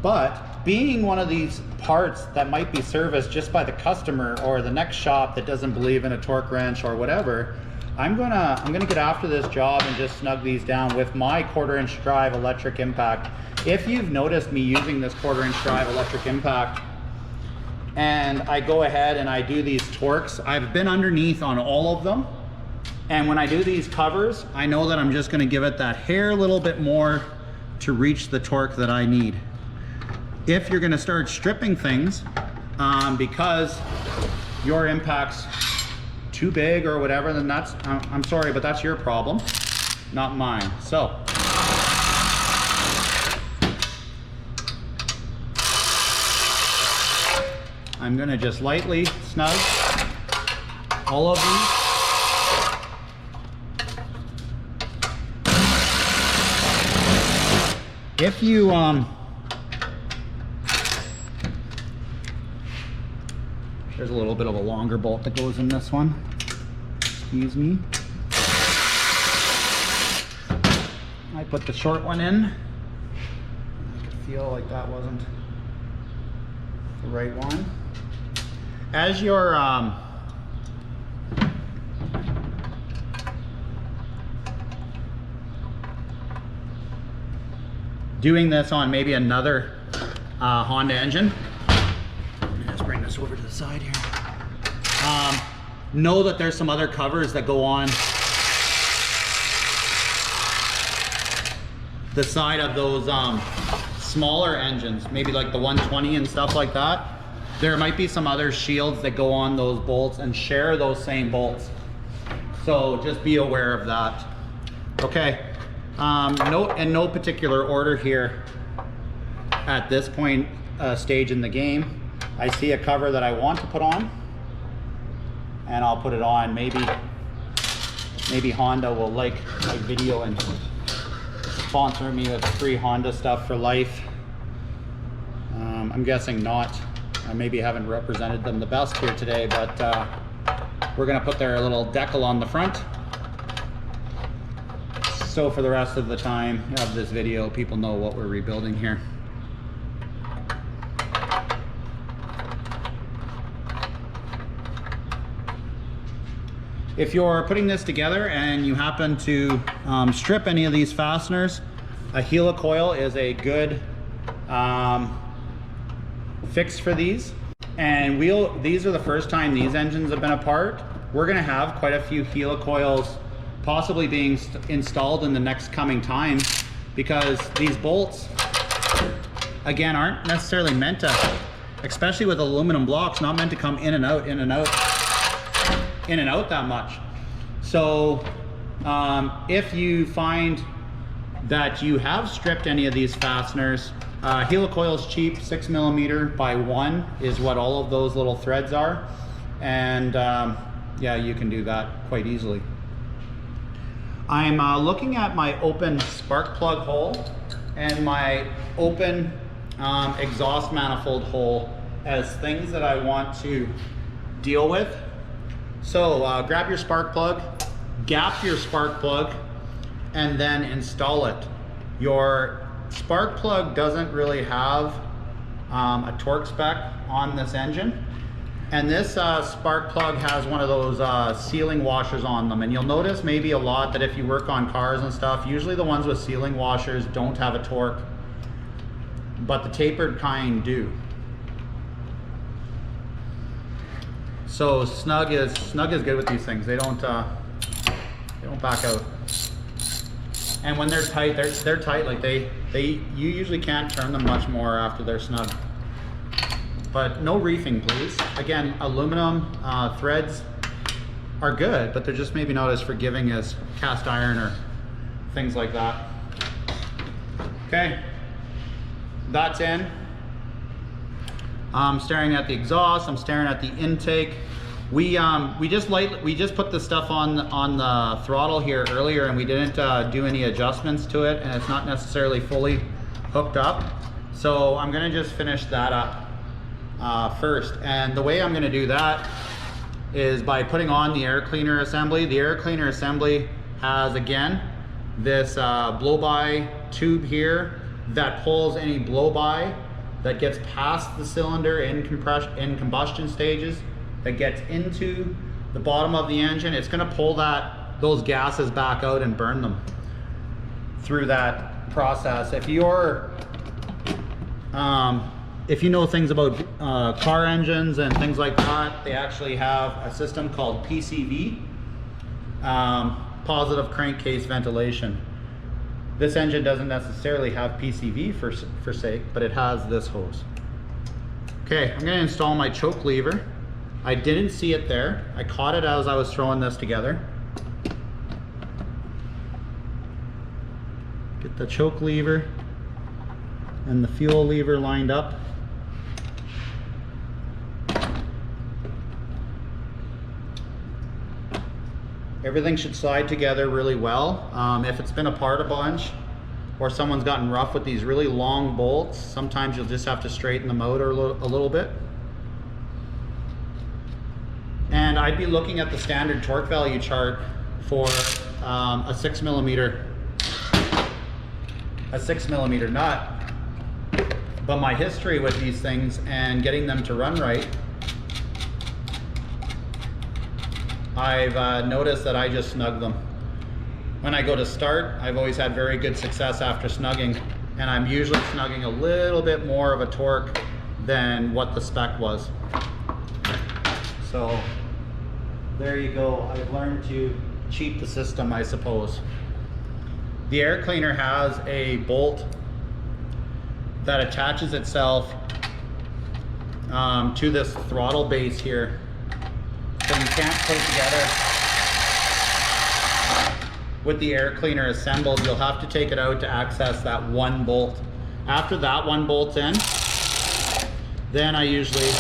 But being one of these parts that might be serviced just by the customer or the next shop that doesn't believe in a torque wrench or whatever, I'm gonna get after this job and just snug these down with my 1/4" drive electric impact. If you've noticed me using this 1/4" drive electric impact, and I go ahead and I do these torques, I've been underneath on all of them. And when I do these covers, I know that I'm just gonna give it that hair a little bit more to reach the torque that I need. If you're gonna start stripping things because your impact's too big or whatever, then that's, I'm sorry, but that's your problem, not mine. So, I'm gonna just lightly snug all of these. If you, there's a little bit of a longer bolt that goes in this one. Excuse me. I put the short one in. I could feel like that wasn't the right one. As you're doing this on maybe another Honda engine, let me just bring this over to the side here. Know that there's some other covers that go on the side of those smaller engines, maybe like the 120 and stuff like that. There might be some other shields that go on those bolts and share those same bolts. So just be aware of that. Okay, in no particular order here at this point stage in the game. I see a cover that I want to put on, and I'll put it on. Maybe Honda will like my video and sponsor me with free Honda stuff for life. I'm guessing not. I maybe haven't represented them the best here today, but we're gonna put their little decal on the front. So for the rest of the time of this video, people know what we're rebuilding here. If you're putting this together and you happen to strip any of these fasteners, a helicoil is a good fix for these. And these are the first time these engines have been apart. We're gonna have quite a few helicoils possibly being installed in the next coming time, because these bolts, again, aren't necessarily meant to, especially with aluminum blocks, not meant to come in and out, in and out, in and out that much. So if you find that you have stripped any of these fasteners, helicoil is cheap, 6mm by 1 is what all of those little threads are. And yeah, you can do that quite easily. I'm looking at my open spark plug hole and my open exhaust manifold hole as things that I want to deal with. So grab your spark plug, gap your spark plug, and then install it. Your spark plug doesn't really have a torque spec on this engine. And this spark plug has one of those sealing washers on them. And you'll notice maybe a lot that if you work on cars and stuff, usually the ones with sealing washers don't have a torque, but the tapered kind do. So snug is good with these things. They don't back out. And when they're tight, they're tight. Like you usually can't turn them much more after they're snug. But no reefing, please. Again, aluminum threads are good, but they're just maybe not as forgiving as cast iron or things like that. Okay, that's in. I'm staring at the exhaust. I'm staring at the intake. We just put the stuff on the throttle here earlier, and we didn't do any adjustments to it, and it's not necessarily fully hooked up. So I'm gonna just finish that up first. And the way I'm gonna do that is by putting on the air cleaner assembly. The air cleaner assembly has, again, this blow-by tube here that pulls any blow-by that gets past the cylinder in combustion stages, that gets into the bottom of the engine. It's gonna pull those gases back out and burn them through that process. If you know things about car engines and things like that, they actually have a system called PCV, positive crankcase ventilation. This engine doesn't necessarily have PCV for sake, but it has this hose. Okay, I'm gonna install my choke lever. I didn't see it there. I caught it as I was throwing this together. Get the choke lever and the fuel lever lined up. Everything should slide together really well. If it's been apart a bunch or someone's gotten rough with these really long bolts, sometimes you'll just have to straighten them out a little bit. And I'd be looking at the standard torque value chart for a 6 millimeter nut. But my history with these things and getting them to run right, I've noticed that I just snug them. When I go to start, I've always had very good success after snugging, and I'm usually snugging a little bit more of a torque than what the spec was. So there you go. I've learned to cheat the system, I suppose. The air cleaner has a bolt that attaches itself to this throttle base here. So you can't put it together with the air cleaner assembled. You'll have to take it out to access that one bolt. After that one bolt's in, then I usually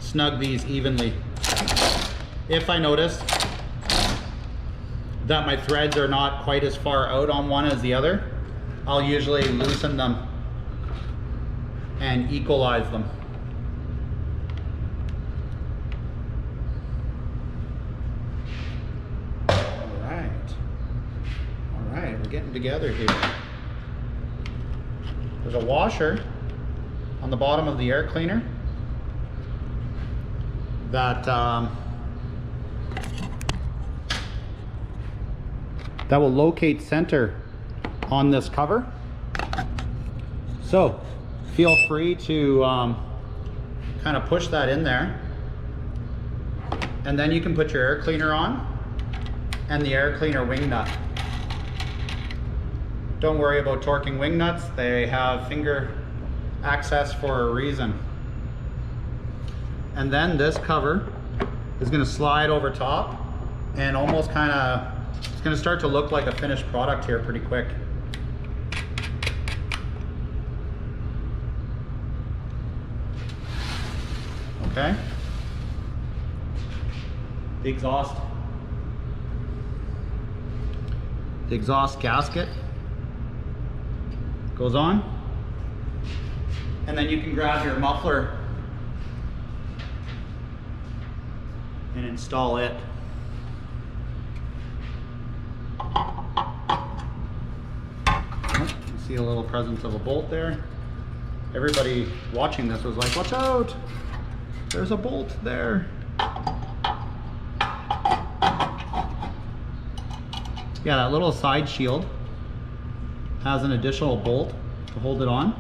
snug these evenly. If I notice that my threads are not quite as far out on one as the other, I'll usually loosen them and equalize them. All right, we're getting together here. There's a washer on the bottom of the air cleaner that that will locate center on this cover. So feel free to kind of push that in there, and then you can put your air cleaner on and the air cleaner wing nut. Don't worry about torquing wing nuts. They have finger access for a reason. And then this cover is going to slide over top and almost kind of, it's going to start to look like a finished product here pretty quick. Okay. The exhaust gasket goes on, and then you can grab your muffler and install it. You see a little presence of a bolt there. Everybody watching this was like, watch out, there's a bolt there. Yeah, that little side shield has an additional bolt to hold it on.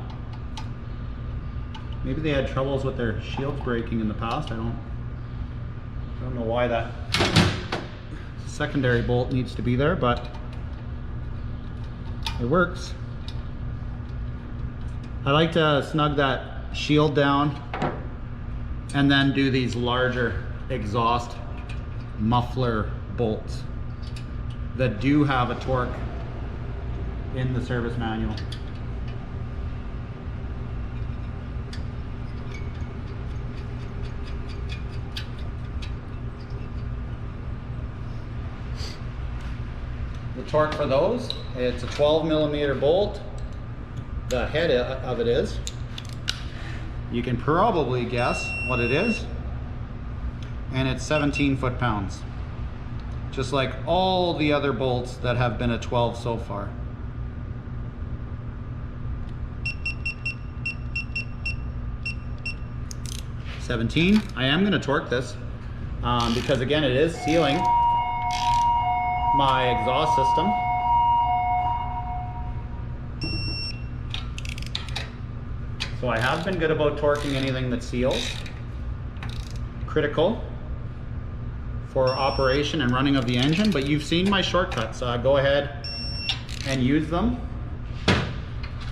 Maybe they had troubles with their shields breaking in the past. I Don't know why that secondary bolt needs to be there, but it works. I like to snug that shield down and then do these larger exhaust muffler bolts that do have a torque in the service manual. The torque for those, it's a 12mm bolt. The head of it is, you can probably guess what it is, and it's 17 foot-pounds, just like all the other bolts that have been a 12 so far. $17. I am going to torque this because again it is sealing my exhaust system. So I have been good about torquing anything that seals. Critical for operation and running of the engine, but you've seen my shortcuts. Go ahead and use them.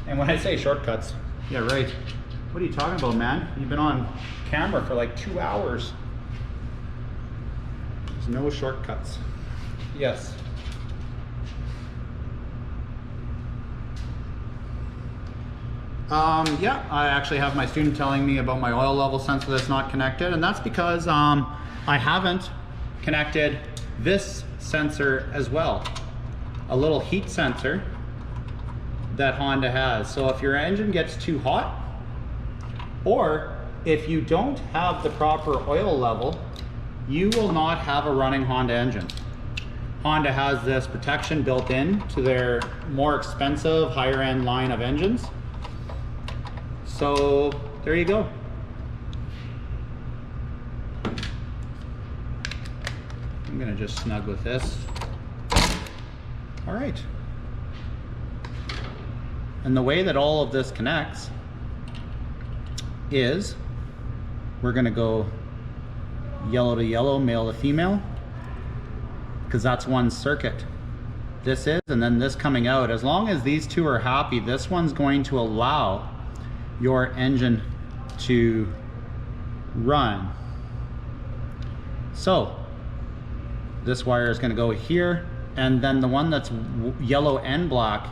And when I say shortcuts, yeah, right. What are you talking about, man? You've been on camera for like 2 hours. There's no shortcuts. Yes. Yeah, I actually have my student telling me about my oil level sensor that's not connected, and that's because I haven't connected this sensor as well. A little heat sensor that Honda has. So if your engine gets too hot, or if you don't have the proper oil level, you will not have a running Honda engine. Honda has this protection built in to their more expensive, higher end line of engines. So there you go. I'm gonna just snug with this. All right. And the way that all of this connects is we're gonna go yellow to yellow, male to female, because that's one circuit. This is, and then this coming out. As long as these two are happy, this one's going to allow your engine to run. So this wire is going to go here, and then the one that's yellow and black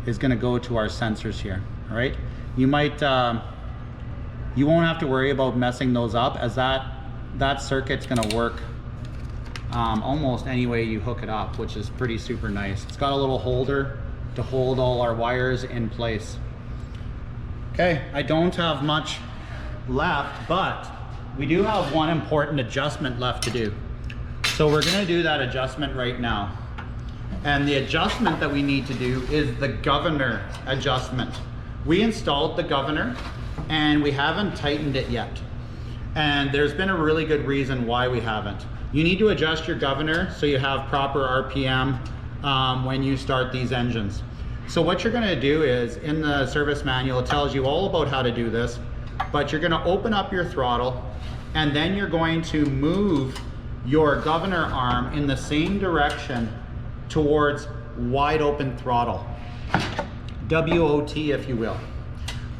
is going to go to our sensors here. All right, you might you won't have to worry about messing those up, as that circuit's going to work almost any way you hook it up, which is pretty super nice. It's got a little holder to hold all our wires in place. Okay, I don't have much left, but we do have one important adjustment left to do. So we're gonna do that adjustment right now. And the adjustment that we need to do is the governor adjustment. We installed the governor and we haven't tightened it yet. And there's been a really good reason why we haven't. You need to adjust your governor so you have proper RPM when you start these engines. So what you're gonna do is, in the service manual, it tells you all about how to do this, but you're gonna open up your throttle, and then you're going to move your governor arm in the same direction towards wide open throttle. WOT, if you will.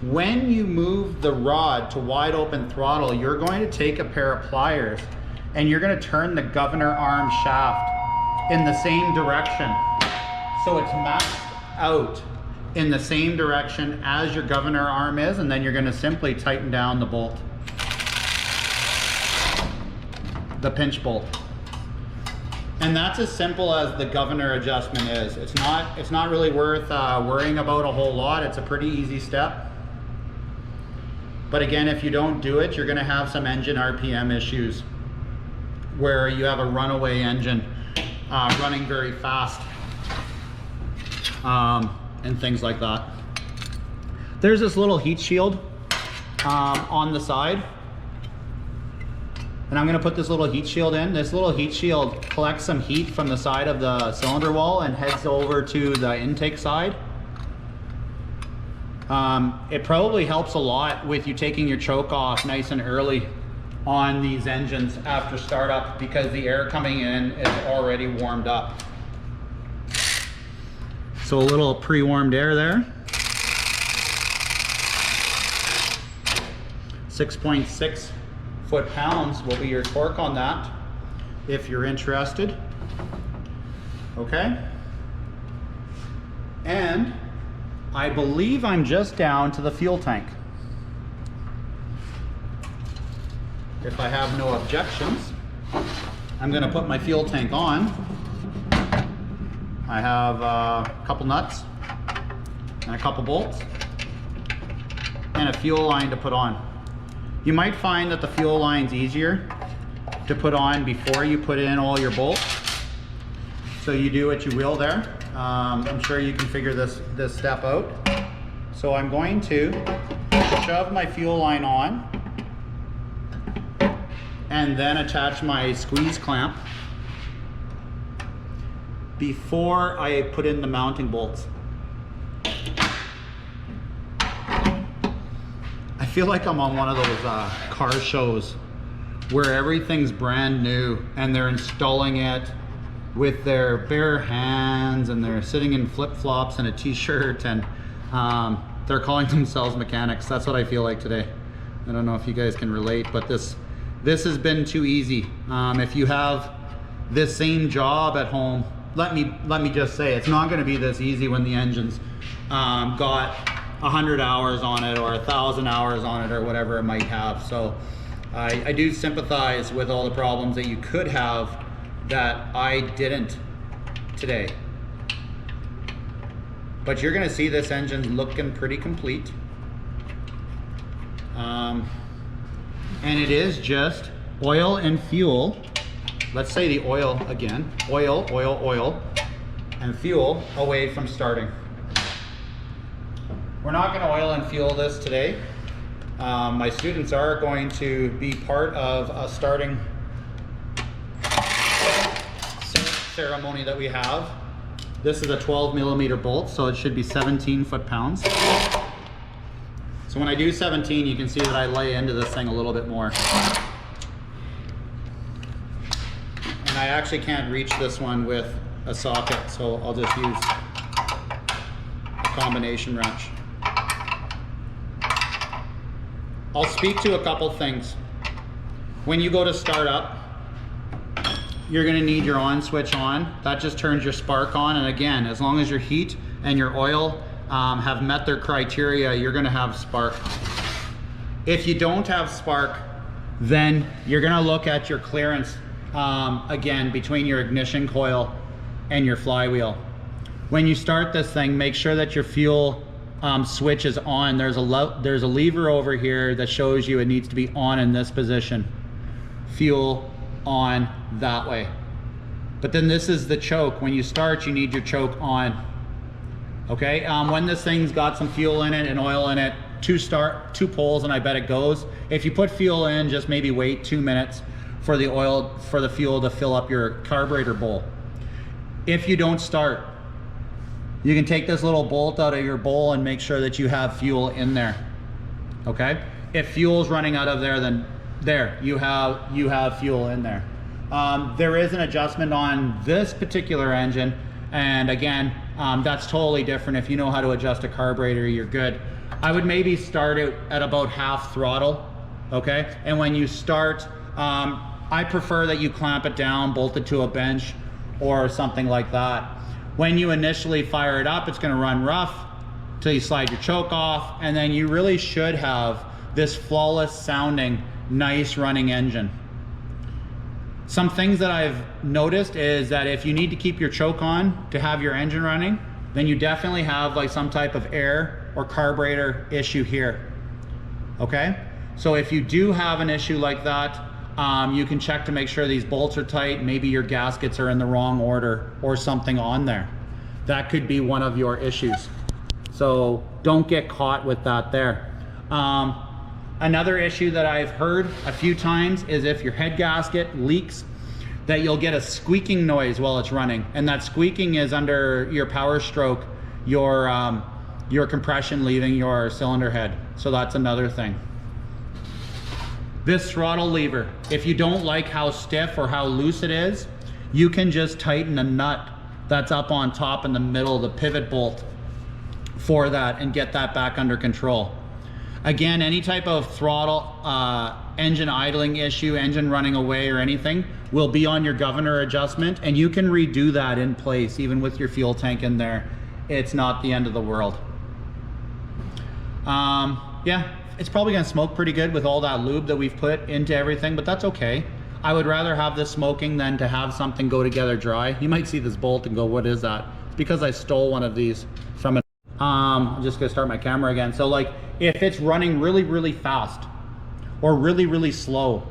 When you move the rod to wide open throttle, you're going to take a pair of pliers and you're gonna turn the governor arm shaft in the same direction. So it's maxed out in the same direction as your governor arm is, and then you're going to simply tighten down the bolt, the pinch bolt. And that's as simple as the governor adjustment is. It's not really worth worrying about a whole lot. It's a pretty easy step. But again, if you don't do it, you're going to have some engine RPM issues where you have a runaway engine running very fast. And things like that. There's this little heat shield on the side, and I'm going to put this little heat shield in. This little heat shield collects some heat from the side of the cylinder wall and heads over to the intake side. It probably helps a lot with you taking your choke off nice and early on these engines after startup because the air coming in is already warmed up. So a little pre-warmed air there. 6.6 foot-pounds will be your torque on that if you're interested. Okay. And I believe I'm just down to the fuel tank. If I have no objections, I'm going to put my fuel tank on. I have a couple nuts and a couple bolts and a fuel line to put on. You might find that the fuel line's easier to put on before you put in all your bolts. So you do what you will there. I'm sure you can figure this step out. So I'm going to shove my fuel line on and then attach my squeeze clamp before I put in the mounting bolts. I feel like I'm on one of those car shows where everything's brand new and they're installing it with their bare hands and they're sitting in flip-flops and a t-shirt and they're calling themselves mechanics. That's what I feel like today. I don't know if you guys can relate, but this has been too easy. If you have this same job at home, let me just say, it's not going to be this easy when the engine's got 100 hours on it or 1,000 hours on it or whatever it might have. So I do sympathize with all the problems that you could have that I didn't today. But you're going to see this engine looking pretty complete. And it is just oil and fuel. Let's say the oil again. Oil, oil, oil, and fuel away from starting. We're not going to oil and fuel this today. My students are going to be part of a starting ceremony that we have. This is a 12mm bolt, so it should be 17 foot-pounds. So when I do 17, you can see that I lay into this thing a little bit more. And I actually can't reach this one with a socket, so I'll just use a combination wrench. I'll speak to a couple things. When you go to start up, you're going to need your on switch on. That just turns your spark on, and again, as long as your heat and your oil have met their criteria, you're going to have spark. If you don't have spark, then you're going to look at your clearance again between your ignition coil and your flywheel. When you start this thing, make sure that your fuel switch is on. There's a lever over here that shows you it needs to be on in this position. Fuel on that way. But then this is the choke. When you start, you need your choke on. Okay, when this thing's got some fuel in it and oil in it, two poles and I bet it goes. If you put fuel in, just maybe wait 2 minutes for the fuel to fill up your carburetor bowl. If you don't start, you can take this little bolt out of your bowl and make sure that you have fuel in there. Okay, if fuel's running out of there, then there you have fuel in there. There is an adjustment on this particular engine, and again, that's totally different. If you know how to adjust a carburetor, you're good. I would maybe start it at about half throttle. Okay, and when you start, I prefer that you clamp it down, bolt it to a bench or something like that. When you initially fire it up, it's going to run rough till you slide your choke off, and then you really should have this flawless sounding, nice running engine. Some things that I've noticed is that if you need to keep your choke on to have your engine running, then you definitely have like some type of air or carburetor issue here. Okay, so if you do have an issue like that, you can check to make sure these bolts are tight. Maybe your gaskets are in the wrong order or something on there. That could be one of your issues. So don't get caught with that there. Another issue that I've heard a few times is if your head gasket leaks, that you'll get a squeaking noise while it's running. And that squeaking is under your power stroke, your compression leaving your cylinder head. So that's another thing. This throttle lever, if you don't like how stiff or how loose it is, you can just tighten a nut that's up on top in the middle, the pivot bolt for that, and get that back under control. Again, any type of throttle, engine idling issue, engine running away or anything will be on your governor adjustment, and you can redo that in place even with your fuel tank in there. It's not the end of the world. Yeah, it's probably gonna smoke pretty good with all that lube that we've put into everything, but that's okay. I would rather have this smoking than to have something go together dry. You might see this bolt and go, what is that? It's because I stole one of these from an I'm just gonna start my camera again. So like, if it's running really, really fast or really, really slow,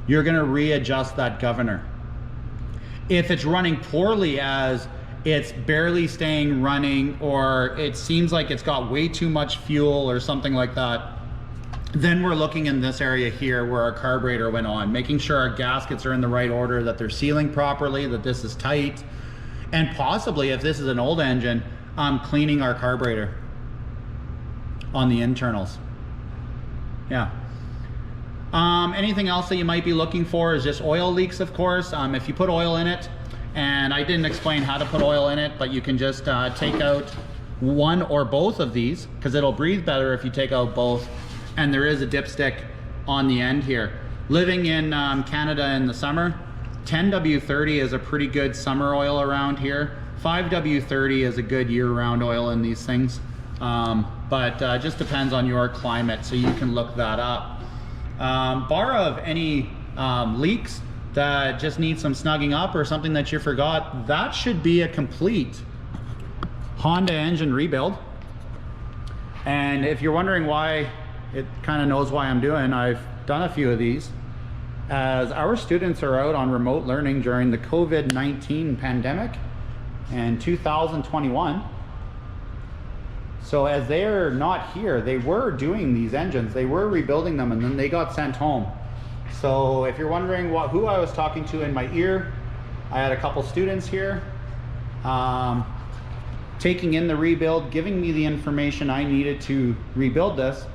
you're gonna readjust that governor. If it's running poorly, as it's barely staying running, or it seems like it's got way too much fuel or something like that, then we're looking in this area here where our carburetor went on, making sure our gaskets are in the right order, that they're sealing properly, that this is tight, and possibly, if this is an old engine, cleaning our carburetor on the internals. Yeah. Anything else that you might be looking for is just oil leaks, of course. If you put oil in it, and I didn't explain how to put oil in it, but you can just take out one or both of these, because it'll breathe better if you take out both. And there is a dipstick on the end here. Living in Canada in the summer, 10W30 is a pretty good summer oil around here. 5W30 is a good year-round oil in these things. But just depends on your climate, so you can look that up. Bar of any leaks that just need some snugging up or something that you forgot, that should be a complete Honda engine rebuild. And if you're wondering why, it kind of knows why I'm doing, I've done a few of these. As our students are out on remote learning during the COVID-19 pandemic in 2021. So as they're not here, they were doing these engines, they were rebuilding them, and then they got sent home. So if you're wondering who I was talking to in my ear, I had a couple students here taking in the rebuild, giving me the information I needed to rebuild this.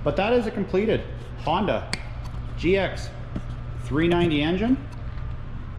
But that is a completed Honda GX390 engine.